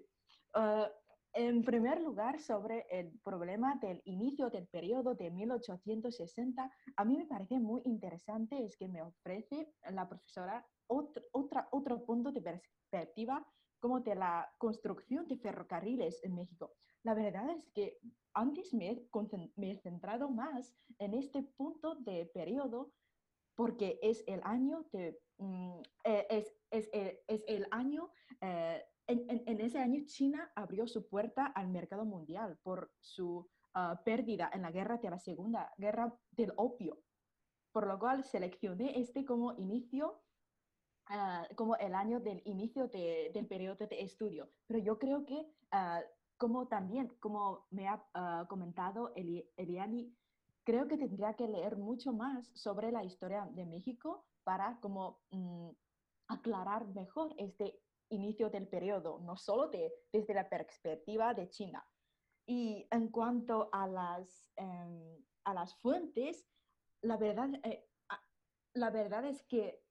S1: en primer lugar, sobre el problema del inicio del periodo de 1860, a mí me parece muy interesante es que me ofrece la profesora otro punto de perspectiva como de la construcción de ferrocarriles en México. La verdad es que antes me he centrado más en este punto de periodo porque es el año de, es el año, en ese año China abrió su puerta al mercado mundial por su pérdida en la guerra de la Segunda Guerra del Opio, por lo cual seleccioné este como inicio, como el año del inicio del periodo de estudio. Pero yo creo que, como también, como me ha comentado Eliani, creo que tendría que leer mucho más sobre la historia de México para como aclarar mejor este inicio del periodo, no solo desde la perspectiva de China. Y en cuanto a las fuentes, la verdad, la verdad es que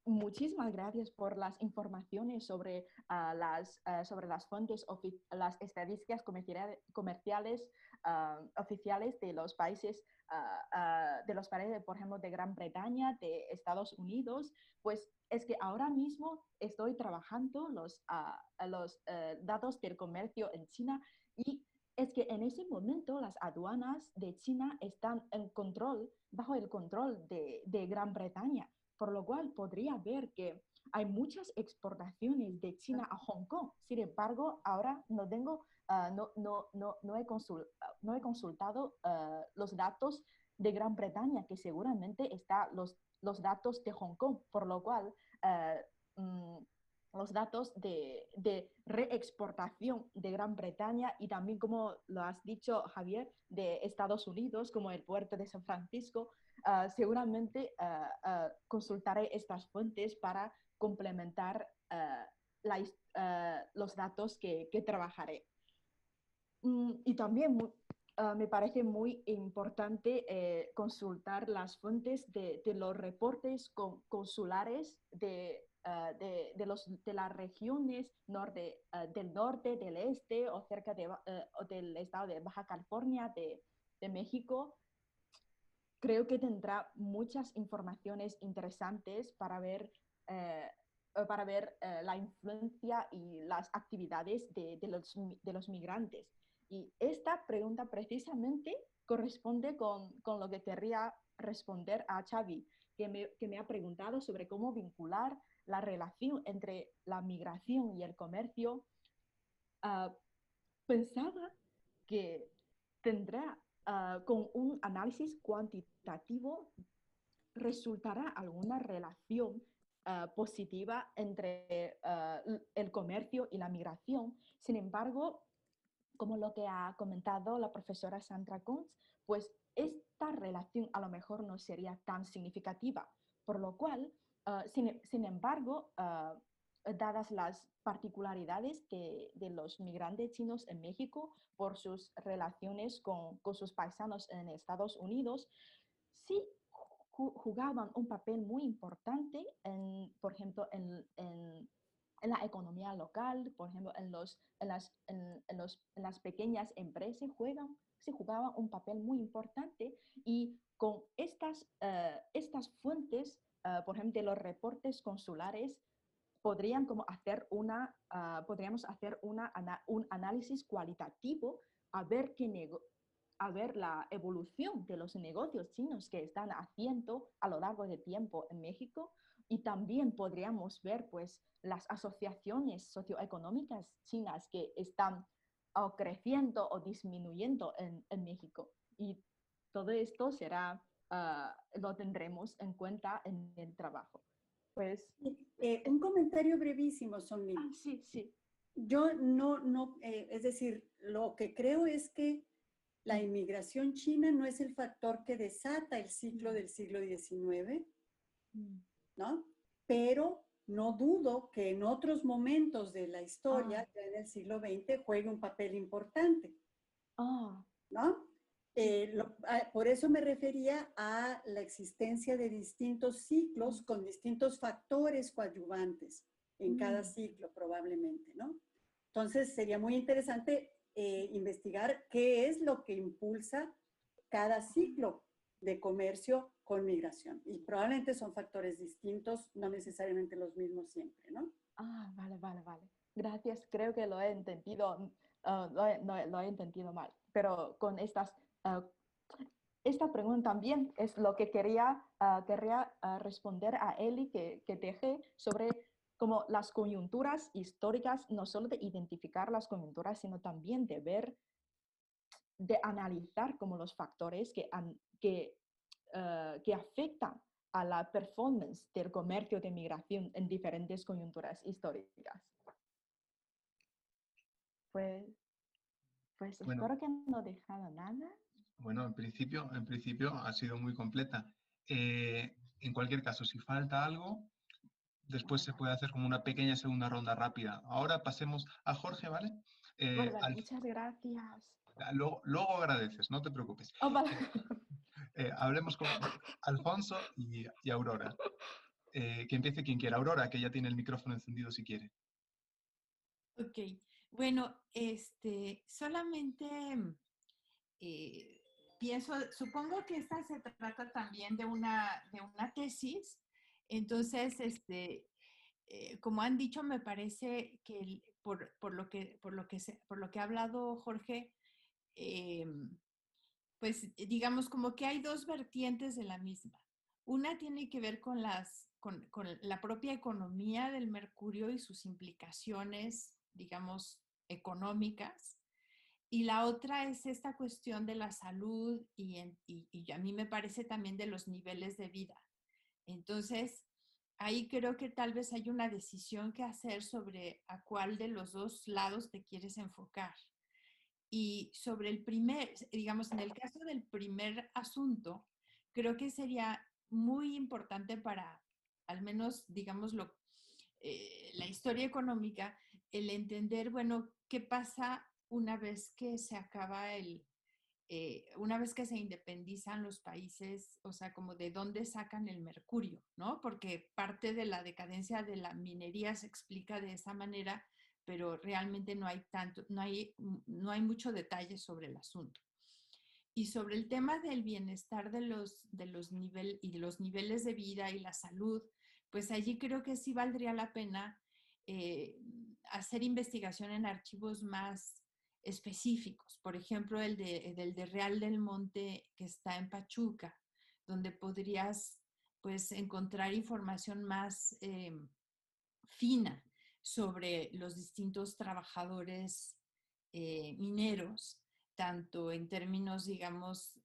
S1: muchísimas gracias por las informaciones sobre, sobre las fuentes, las estadísticas comerciales oficiales de los países, por ejemplo, de Gran Bretaña, de Estados Unidos. Pues es que ahora mismo estoy trabajando los datos del comercio en China y es que en ese momento las aduanas de China están bajo el control de Gran Bretaña, por lo cual podría ver que hay muchas exportaciones de China a Hong Kong. Sin embargo, ahora no he consultado los datos de Gran Bretaña, que seguramente están los datos de Hong Kong, por lo cual los datos de reexportación de Gran Bretaña y también, como lo has dicho, Javier, de Estados Unidos, como el puerto de San Francisco, seguramente consultaré estas fuentes para complementar los datos que trabajaré. Y también me parece muy importante consultar las fuentes de los reportes consulares de las regiones del norte, del este o cerca o del estado de Baja California, de México. Creo que tendrá muchas informaciones interesantes para ver la influencia y las actividades de los migrantes. Y esta pregunta precisamente corresponde con lo que querría responder a Xavi, que me ha preguntado sobre cómo vincular la relación entre la migración y el comercio. Pensaba que tendrá, con un análisis cuantitativo, resultará alguna relación positiva entre el comercio y la migración. Sin embargo, como lo que ha comentado la profesora Sandra Kunz, pues esta relación a lo mejor no sería tan significativa, por lo cual, sin embargo, dadas las particularidades de los migrantes chinos en México por sus relaciones con sus paisanos en Estados Unidos, sí jugaban un papel muy importante, por ejemplo, en la economía local, por ejemplo, en las pequeñas empresas se jugaba un papel muy importante y con estas fuentes, por ejemplo, de los reportes consulares, podríamos hacer un análisis cualitativo a ver la evolución de los negocios chinos que están haciendo a lo largo del tiempo en México, y también podríamos ver pues las asociaciones socioeconómicas chinas que están creciendo o disminuyendo en México. Y todo esto lo tendremos en cuenta en el trabajo. Pues,
S7: un comentario brevísimo, Sonlin.
S1: Sí, sí.
S7: Yo es decir, lo que creo es que la inmigración china no es el factor que desata el ciclo del siglo XIX, ¿no? Pero no dudo que en otros momentos de la historia, ya en el siglo XX, juegue un papel importante, ¿no? Por eso me refería a la existencia de distintos ciclos con distintos factores coadyuvantes en cada ciclo, probablemente, ¿no? Entonces, sería muy interesante investigar qué es lo que impulsa cada ciclo de comercio con migración. Y probablemente son factores distintos, no necesariamente los mismos siempre, ¿no?
S1: Vale. Gracias, creo que lo he entendido, lo he entendido mal, pero con esta pregunta también es lo que quería responder a Eli, que dejé sobre como las coyunturas históricas, no solo de identificar las coyunturas, sino también de ver, de analizar como los factores que afectan a la performance del comercio de migración en diferentes coyunturas históricas. Pues
S2: Bueno,
S1: espero que no he dejado nada.
S2: bueno, en principio ha sido muy completa. En cualquier caso, si falta algo, después se puede hacer como una pequeña segunda ronda rápida. Ahora pasemos a Jorge, ¿vale?
S1: Vale, muchas gracias.
S2: Luego agradeces, no te preocupes.
S1: Oh, vale.
S2: Hablemos con Alfonso y Aurora. Que empiece quien quiera. Aurora, que ya tiene el micrófono encendido si quiere.
S6: Ok, bueno, solamente pienso, supongo que esta se trata también de una tesis, entonces, como han dicho, me parece que por lo que ha hablado Jorge, pues digamos como que hay dos vertientes de la misma. Una tiene que ver con la propia economía del mercurio y sus implicaciones, digamos, económicas. Y la otra es esta cuestión de la salud y a mí me parece también de los niveles de vida. Entonces, ahí creo que tal vez hay una decisión que hacer sobre a cuál de los dos lados te quieres enfocar. Y sobre el digamos, en el caso del primer asunto, creo que sería muy importante para, al menos, digamos, la historia económica, el entender, bueno, qué pasa una vez que se acaba una vez que se independizan los países, o sea, como de dónde sacan el mercurio, ¿no? Porque parte de la decadencia de la minería se explica de esa manera, pero realmente no hay mucho detalle sobre el asunto. Y sobre el tema del bienestar de los niveles de vida y la salud, pues allí creo que sí valdría la pena hacer investigación en archivos más específicos. Por ejemplo, el de Real del Monte, que está en Pachuca, donde podrías pues encontrar información más fina sobre los distintos trabajadores mineros, tanto en términos, digamos,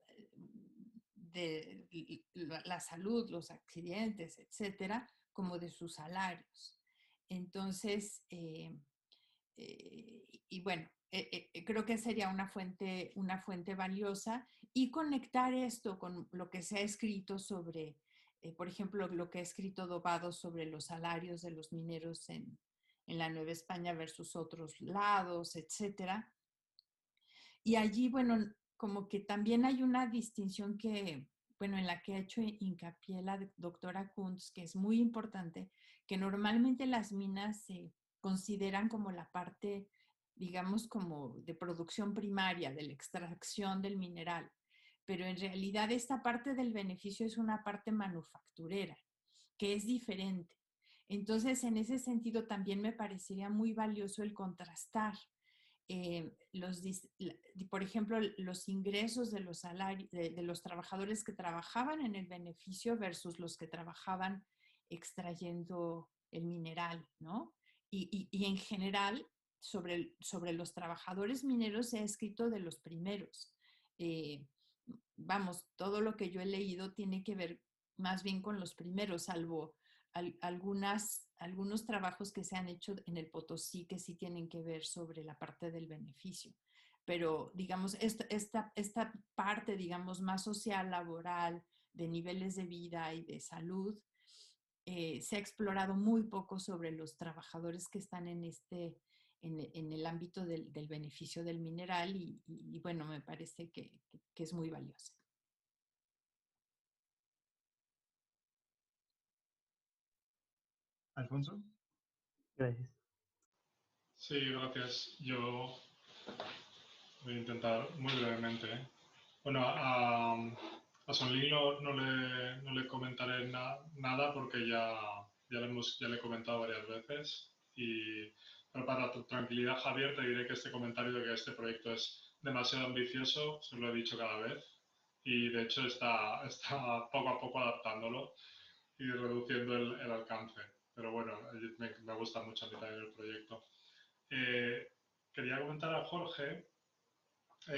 S6: de la salud, los accidentes, etcétera, como de sus salarios. Entonces, y bueno, creo que sería una fuente valiosa y conectar esto con lo que se ha escrito sobre, por ejemplo, lo que ha escrito Dobado sobre los salarios de los mineros en la Nueva España versus otros lados, etcétera. Y allí, bueno, como que también hay una distinción que, bueno, en la que ha hecho hincapié la doctora Kuntz, que es muy importante, que normalmente las minas se consideran como la parte, digamos, como de producción primaria, de la extracción del mineral, pero en realidad esta parte del beneficio es una parte manufacturera, que es diferente. Entonces, en ese sentido, también me parecería muy valioso el contrastar por ejemplo, los ingresos de los salarios de los trabajadores que trabajaban en el beneficio versus los que trabajaban extrayendo el mineral, ¿no? Y en general, sobre los trabajadores mineros se ha escrito de los primeros. Vamos, todo lo que yo he leído tiene que ver más bien con los primeros, salvo algunos trabajos que se han hecho en el Potosí que sí tienen que ver sobre la parte del beneficio. Pero, digamos, esta parte, digamos, más social, laboral, de niveles de vida y de salud, se ha explorado muy poco sobre los trabajadores que están en el ámbito del beneficio del mineral y bueno, me parece que es muy valiosa.
S2: Alfonso.
S4: Gracias.
S9: Sí, gracias. Yo voy a intentar muy brevemente. Bueno, a Sonlin no le comentaré nada porque ya le he comentado varias veces y Pero para tu tranquilidad, Javier, te diré que este comentario de que este proyecto es demasiado ambicioso, se lo he dicho cada vez. Y de hecho está poco a poco adaptándolo y reduciendo el alcance. Pero bueno, me gusta mucho a mí también el proyecto. Quería comentar a Jorge, yo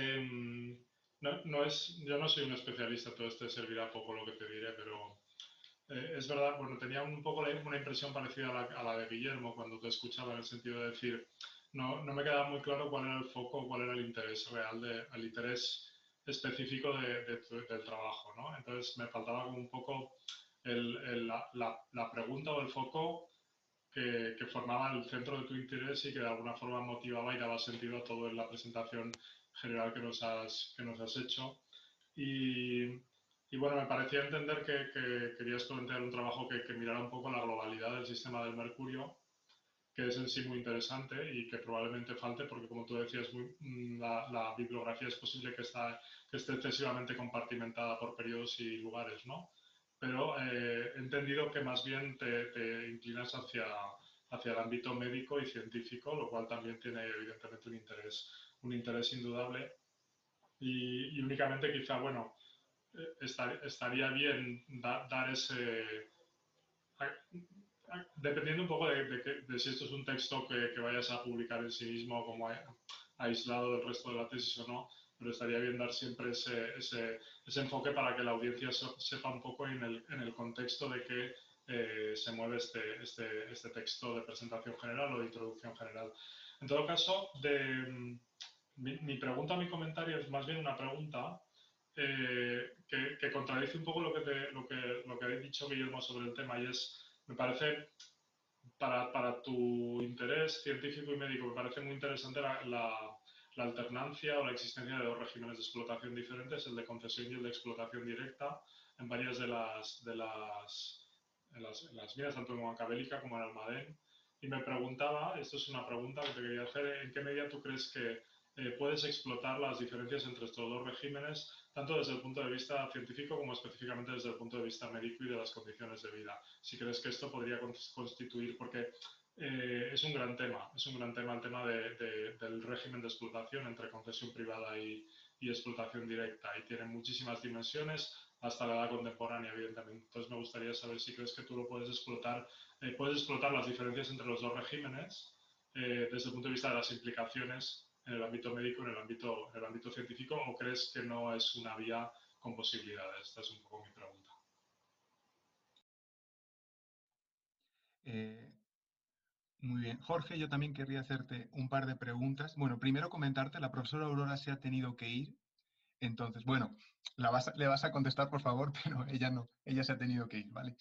S9: no soy un especialista, todo este servirá poco lo que te diré, pero es verdad, bueno, tenía un poco una impresión parecida a la de Guillermo cuando te escuchaba, en el sentido de decir, no me quedaba muy claro cuál era el foco, cuál era el interés real, el interés específico del trabajo, ¿no? Entonces me faltaba como un poco la pregunta o el foco que formaba el centro de tu interés y que de alguna forma motivaba y daba sentido a todo en la presentación general que nos has hecho. Y, y bueno, me parecía entender que querías plantear un trabajo que mirara un poco la globalidad del sistema del mercurio, que es en sí muy interesante y que probablemente falte porque, como tú decías, la bibliografía es posible que esté excesivamente compartimentada por periodos y lugares, ¿no? Pero he entendido que más bien te inclinas hacia el ámbito médico y científico, lo cual también tiene evidentemente un interés indudable. Y únicamente quizá, bueno, estaría bien dar ese... Dependiendo un poco de si esto es un texto que vayas a publicar en sí mismo como aislado del resto de la tesis o no, pero estaría bien dar siempre ese enfoque para que la audiencia sepa un poco en el contexto de que se mueve este texto de presentación general o de introducción general. En todo caso, mi pregunta, mi comentario es más bien una pregunta que contradice un poco lo que ha dicho Guillermo sobre el tema, y me parece, para tu interés científico y médico, me parece muy interesante la alternancia o la existencia de dos regímenes de explotación diferentes, el de concesión y el de explotación directa, en varias de las minas, tanto en Huancavelica como en Almadén. Y me preguntaba, esto es una pregunta que te quería hacer, ¿en qué medida tú crees que puedes explotar las diferencias entre estos dos regímenes, tanto desde el punto de vista científico como específicamente desde el punto de vista médico y de las condiciones de vida? Si crees que esto podría constituir, porque es un gran tema el tema del régimen de explotación entre concesión privada y explotación directa, y tiene muchísimas dimensiones hasta la edad contemporánea, evidentemente. Entonces me gustaría saber si crees que tú lo puedes explotar las diferencias entre los dos regímenes desde el punto de vista de las implicaciones en el ámbito médico, en el ámbito científico, o crees que no es una vía con posibilidades. Esta es un poco mi pregunta.
S2: Muy bien. Jorge, yo también querría hacerte un par de preguntas. Bueno, primero comentarte, la profesora Aurora se ha tenido que ir, entonces, bueno, le vas a contestar, por favor, pero ella no, ella se ha tenido que ir, ¿vale?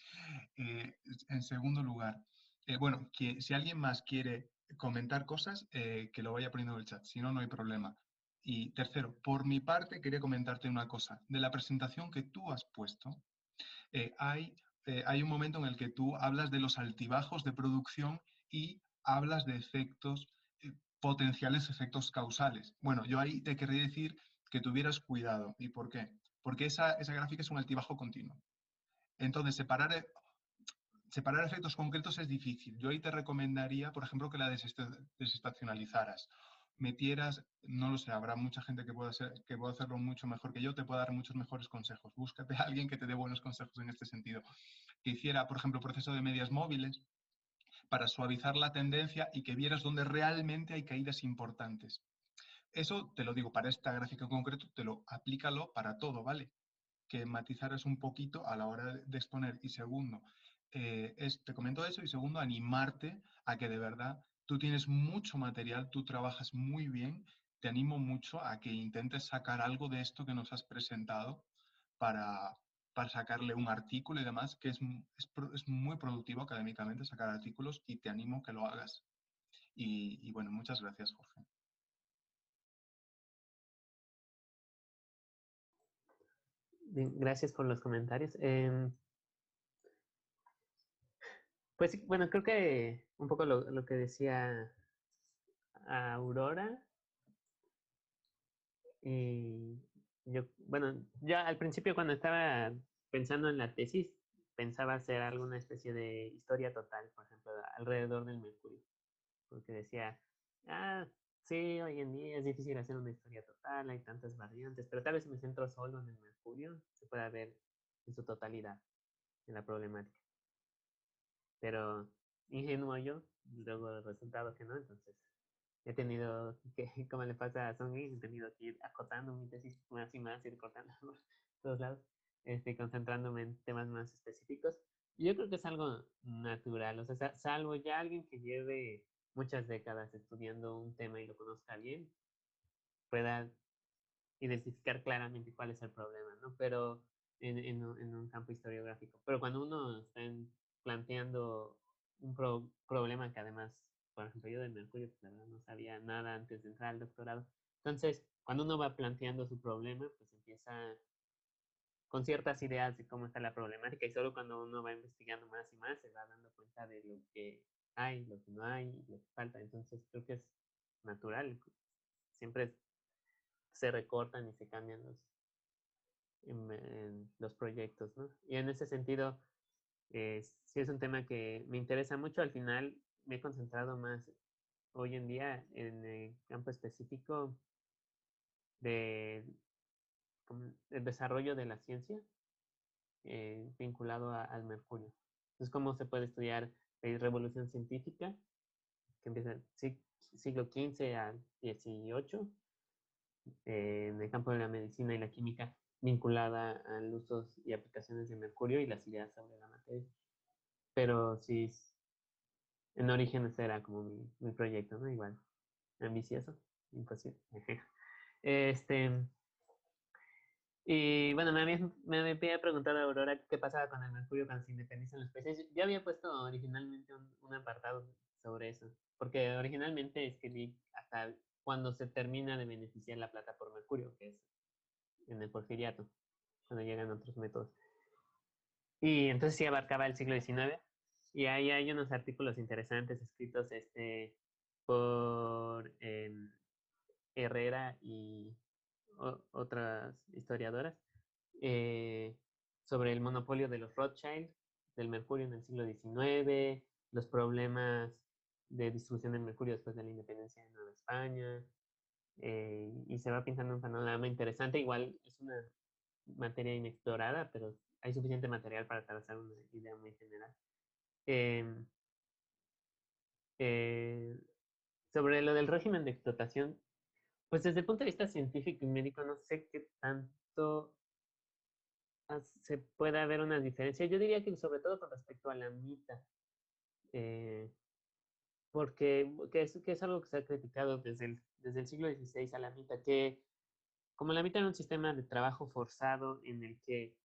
S2: En segundo lugar, bueno, si alguien más quiere comentar cosas, que lo vaya poniendo en el chat, si no, no hay problema. Y tercero, por mi parte, quería comentarte una cosa. De la presentación que tú has puesto, hay un momento en el que tú hablas de los altibajos de producción y hablas de efectos, potenciales efectos causales. Bueno, yo ahí te querría decir que tuvieras cuidado. ¿Y por qué? Porque esa gráfica es un altibajo continuo. Entonces, separar efectos concretos es difícil. Yo ahí te recomendaría, por ejemplo, que la desestacionalizaras. Metieras, no lo sé, habrá mucha gente que pueda hacerlo mucho mejor que yo, te pueda dar muchos mejores consejos. Búscate a alguien que te dé buenos consejos en este sentido. Que hiciera, por ejemplo, proceso de medias móviles para suavizar la tendencia y que vieras dónde realmente hay caídas importantes. Eso te lo digo para esta gráfica en concreto, aplícalo para todo, ¿vale? Que matizaras un poquito a la hora de exponer. Y segundo, te comento eso, y segundo, animarte a que de verdad tú tienes mucho material, tú trabajas muy bien, te animo mucho a que intentes sacar algo de esto que nos has presentado para sacarle un artículo y demás, que es muy productivo académicamente sacar artículos, y te animo que lo hagas. Y bueno, muchas gracias, Jorge.
S4: Bien, gracias por los comentarios. Pues sí, bueno, creo que un poco lo que decía Aurora. Yo al principio, cuando estaba pensando en la tesis, pensaba hacer alguna especie de historia total, por ejemplo, alrededor del mercurio. porque decía, sí, hoy en día es difícil hacer una historia total, hay tantas variantes, pero tal vez si me centro solo en el mercurio, se pueda ver en su totalidad en la problemática. Pero ingenuo yo, luego el resultado que no, entonces he tenido que, como le pasa a Songui, he tenido que ir acotando mi tesis más y más, ir cortando por todos lados, concentrándome en temas más específicos. Y yo creo que es algo natural, o sea, salvo ya alguien que lleve muchas décadas estudiando un tema y lo conozca bien, pueda identificar claramente cuál es el problema, ¿no? Pero en un campo historiográfico. Pero cuando uno está planteando un problema que además, por ejemplo, yo del mercurio, pues la verdad no sabía nada antes de entrar al doctorado. Entonces, cuando uno va planteando su problema, pues empieza con ciertas ideas de cómo está la problemática y solo cuando uno va investigando más y más se va dando cuenta de lo que hay, lo que no hay, lo que falta. Entonces, creo que es natural. Siempre se recortan y se cambian en los proyectos, ¿no? Y en ese sentido, sí es un tema que me interesa mucho. Al final me he concentrado más hoy en día en el campo específico de el desarrollo de la ciencia vinculado al mercurio. Entonces, cómo se puede estudiar la revolución científica, que empieza siglo XV al XVIII, en el campo de la medicina y la química, vinculada al uso y aplicaciones de mercurio y las ideas sobre la materia. Pero sí, en origen ese era como mi proyecto, ¿no? Igual, ambicioso, imposible. Este, y bueno, me había preguntado Aurora qué pasaba con el mercurio cuando se independizan los peces. Yo había puesto originalmente un apartado sobre eso, porque originalmente escribí hasta cuando se termina de beneficiar la plata por mercurio, que es en el porfiriato, cuando llegan otros métodos. Y entonces sí abarcaba el siglo XIX, y ahí hay unos artículos interesantes escritos por Herrera y otras historiadoras eh, sobre el monopolio de los Rothschild, del mercurio en el siglo XIX, los problemas de distribución del mercurio después de la independencia de Nueva España, y se va pintando un panorama interesante. Igual es una materia inexplorada, pero hay suficiente material para trazar una idea muy general. Eh, eh, Sobre lo del régimen de explotación, pues desde el punto de vista científico y médico no sé qué tanto se puede haber una diferencia. Yo diría que sobre todo con respecto a la mitad, eh, porque que es algo que se ha criticado desde el siglo XVI a la mitad, que como la mitad era un sistema de trabajo forzado en el que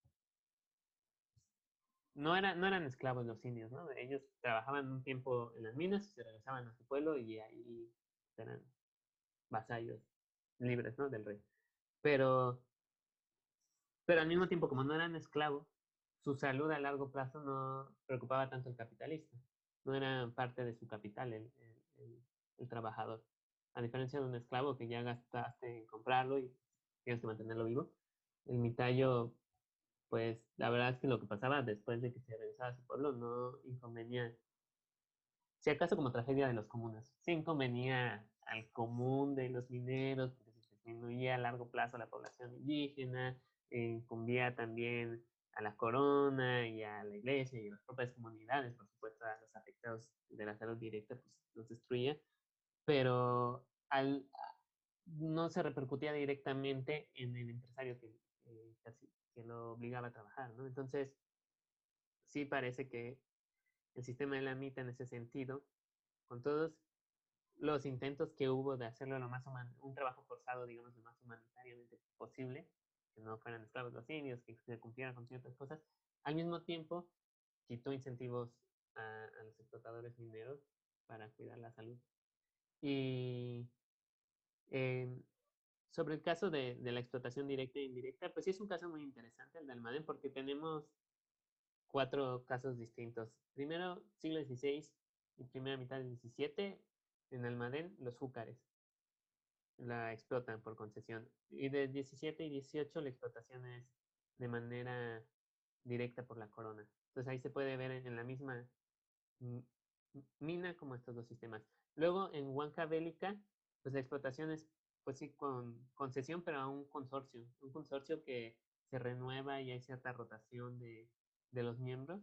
S4: no eran esclavos los indios, ¿no? Ellos trabajaban un tiempo en las minas y se regresaban a su pueblo y ahí eran vasallos libres, ¿no? Del rey. Pero, pero al mismo tiempo, como no eran esclavos, su salud a largo plazo no preocupaba tanto al capitalista. No era parte de su capital el trabajador. A diferencia de un esclavo que ya gastaste en comprarlo y tienes que mantenerlo vivo, el mitayo, pues la verdad es que lo que pasaba después de que se regresaba a su pueblo no inconvenía, si acaso como tragedia de los comunes, sí inconvenía al común de los mineros, porque se disminuía a largo plazo la población indígena, incumbía también a la corona y a la iglesia y a las propias comunidades, por supuesto a los afectados de la salud directa, pues los destruía, pero no se repercutía directamente en el empresario que lo obligaba a trabajar, ¿no? Entonces, sí parece que el sistema de la mitad en ese sentido, con todos los intentos que hubo de hacerlo lo más un trabajo forzado, digamos, lo más humanitariamente posible, que no fueran esclavos los indios, que se cumplieran con ciertas cosas, al mismo tiempo quitó incentivos a los explotadores mineros para cuidar la salud. Y eh, sobre el caso de la explotación directa e indirecta, pues sí es un caso muy interesante el de Almadén, porque tenemos 4 casos distintos. Primero, siglo XVI y primera mitad del XVII, en Almadén, los júcares la explotan por concesión. Y de 17 y 18 la explotación es de manera directa por la corona. Entonces ahí se puede ver en la misma mina como estos dos sistemas. Luego en Huancavelica, pues la explotación es, pues sí, con concesión, pero a un consorcio que se renueva y hay cierta rotación de los miembros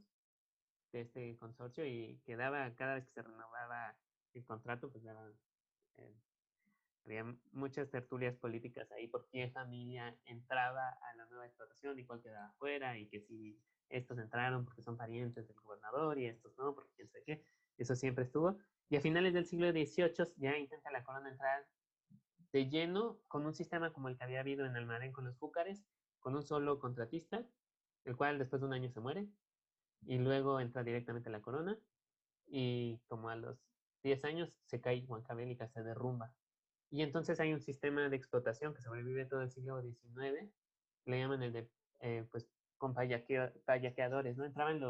S4: de este consorcio y que daba, cada vez que se renovaba el contrato, pues daban, había muchas tertulias políticas ahí por qué familia entraba a la nueva explotación y cuál quedaba fuera y que si estos entraron porque son parientes del gobernador y estos no, porque quién sabe qué, eso siempre estuvo. Y a finales del siglo XVIII ya intenta la corona entrar de lleno con un sistema como el que había habido en Almadén con los Júcares, con un solo contratista, el cual después de un año se muere, y luego entra directamente la corona, y como a los 10 años se cae Huancavelica, se derrumba. Y entonces hay un sistema de explotación que sobrevive todo el siglo XIX, le llaman el de, pues, con payaqueadores, ¿no? Entraban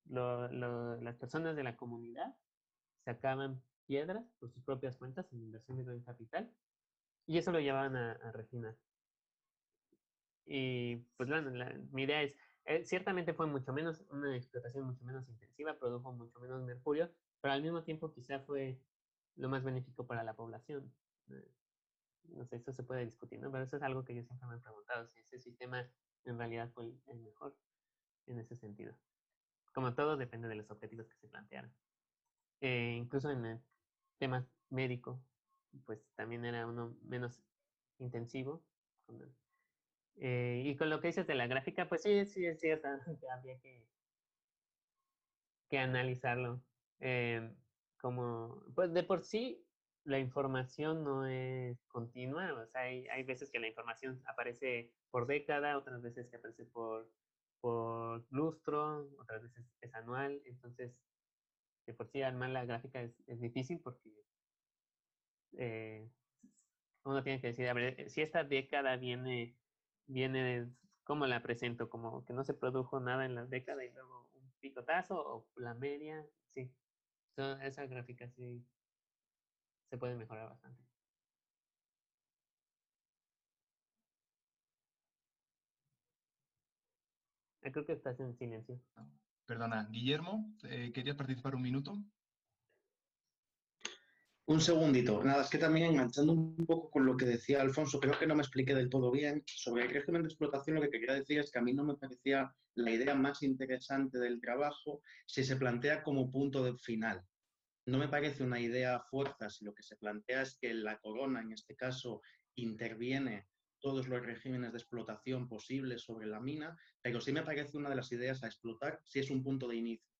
S4: las personas de la comunidad, sacaban piedras por sus propias cuentas en inversión de gran capital, y eso lo llevaban a refinar. Y pues bueno, mi idea es, ciertamente fue mucho menos, una explotación mucho menos intensiva, produjo mucho menos mercurio, pero al mismo tiempo quizá fue lo más benéfico para la población. No sé, eso se puede discutir, ¿no? Pero eso es algo que yo siempre me he preguntado, si ese sistema en realidad fue el mejor en ese sentido. Como todo, depende de los objetivos que se plantearon. Incluso en el tema médico, pues también era uno menos intensivo. Y con lo que dices de la gráfica, pues sí, sí es cierto, que habría que analizarlo. Como, pues de por sí, la información no es continua, o sea, hay veces que la información aparece por década, otras veces que aparece por lustro, otras veces es anual, entonces de por sí armar la gráfica es difícil porque eh, uno tiene que decir, a ver, si esta década viene de, ¿cómo la presento? Como que no se produjo nada en la década y luego un picotazo o la media, sí. Esa gráfica sí se puede mejorar bastante. Creo que estás en silencio.
S2: Perdona, Guillermo, ¿querías participar un minuto?
S5: Un segundito. Nada, es que también enganchando un poco con lo que decía Alfonso, creo que no me expliqué del todo bien. Sobre el régimen de explotación, lo que quería decir es que a mí no me parecía la idea más interesante del trabajo si se plantea como punto de final. No me parece una idea a fuerza si lo que se plantea es que la corona, en este caso, interviene todos los regímenes de explotación posibles sobre la mina, pero sí me parece una de las ideas a explotar si es un punto de inicio,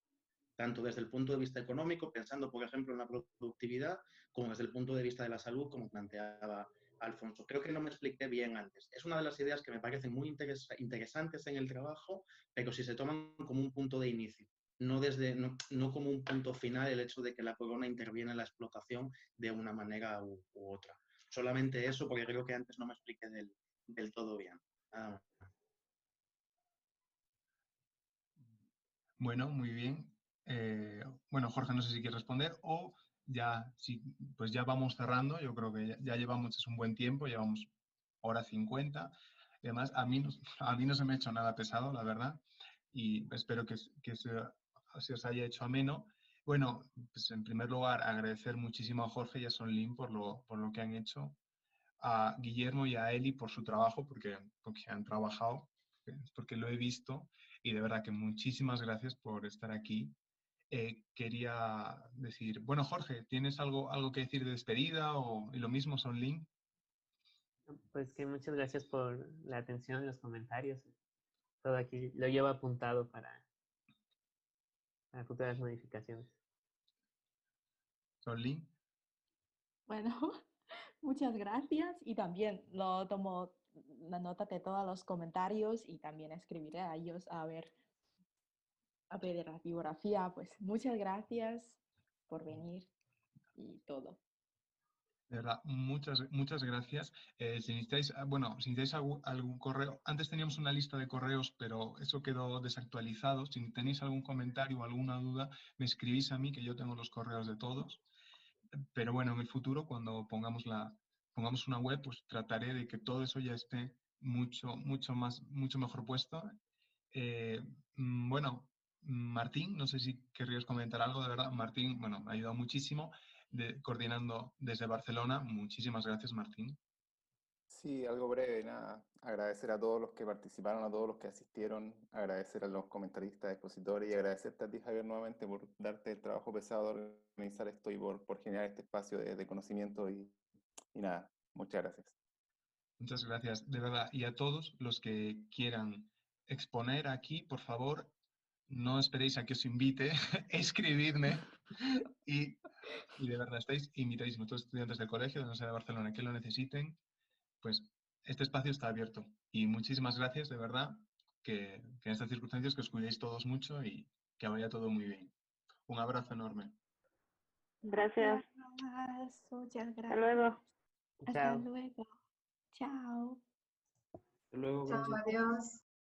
S5: tanto desde el punto de vista económico, pensando, por ejemplo, en la productividad, como desde el punto de vista de la salud, como planteaba Alfonso. Creo que no me expliqué bien antes. Es una de las ideas que me parecen muy interesantes en el trabajo, pero si se toman como un punto de inicio, no como un punto final el hecho de que la corona interviene en la explotación de una manera u otra. Solamente eso, porque creo que antes no me expliqué del todo bien.
S2: Bueno, muy bien. Bueno, Jorge, no sé si quieres responder o ya, sí, pues ya vamos cerrando. Yo creo que ya llevamos, es un buen tiempo, llevamos hora 50. Y además, a mí no se me ha hecho nada pesado, la verdad, y espero que se os haya hecho ameno. Bueno, pues en primer lugar, agradecer muchísimo a Jorge y a Sonlin por lo que han hecho, a Guillermo y a Eli por su trabajo, porque han trabajado, porque lo he visto, y de verdad que muchísimas gracias por estar aquí. Quería decir, bueno, Jorge, ¿tienes algo que decir de despedida y lo mismo, Sonlin?
S4: Pues que muchas gracias por la atención y los comentarios. Todo aquí lo llevo apuntado para futuras modificaciones.
S2: Sonlin.
S1: Bueno, muchas gracias y también lo tomo la nota de todos los comentarios y también escribiré a ellos a ver la biografía. Pues muchas gracias por venir y todo.
S2: De verdad, muchas gracias. Si necesitáis, si necesitáis algún correo, antes teníamos una lista de correos, pero eso quedó desactualizado. Si tenéis algún comentario o alguna duda, me escribís a mí, que yo tengo los correos de todos. Pero bueno, en el futuro, cuando pongamos una web, pues trataré de que todo eso ya esté mucho mejor puesto. Bueno, Martín, no sé si querrías comentar algo, de verdad. Martín, bueno, me ha ayudado muchísimo. coordinando desde Barcelona. Muchísimas gracias, Martín.
S10: Sí, algo breve, nada. Agradecer a todos los que participaron, a todos los que asistieron, agradecer a los comentaristas, expositores y agradecerte a ti, Javier, nuevamente por darte el trabajo pesado de organizar esto y por generar este espacio de conocimiento y nada, muchas gracias.
S2: Muchas gracias, de verdad. Y a todos los que quieran exponer aquí, por favor, no esperéis a que os invite, escribidme y de verdad estáis invitadísimos, todos los estudiantes del colegio de la Universidad de Barcelona que lo necesiten, pues este espacio está abierto. Y muchísimas gracias, de verdad, que en estas circunstancias que os cuidéis todos mucho y que vaya todo muy bien. Un abrazo enorme.
S3: Gracias.
S1: Muchas gracias.
S3: Hasta luego.
S1: Hasta
S4: Chao.
S1: luego. Chao.
S11: Hasta luego,
S12: Chao,
S11: gracias.
S12: adiós.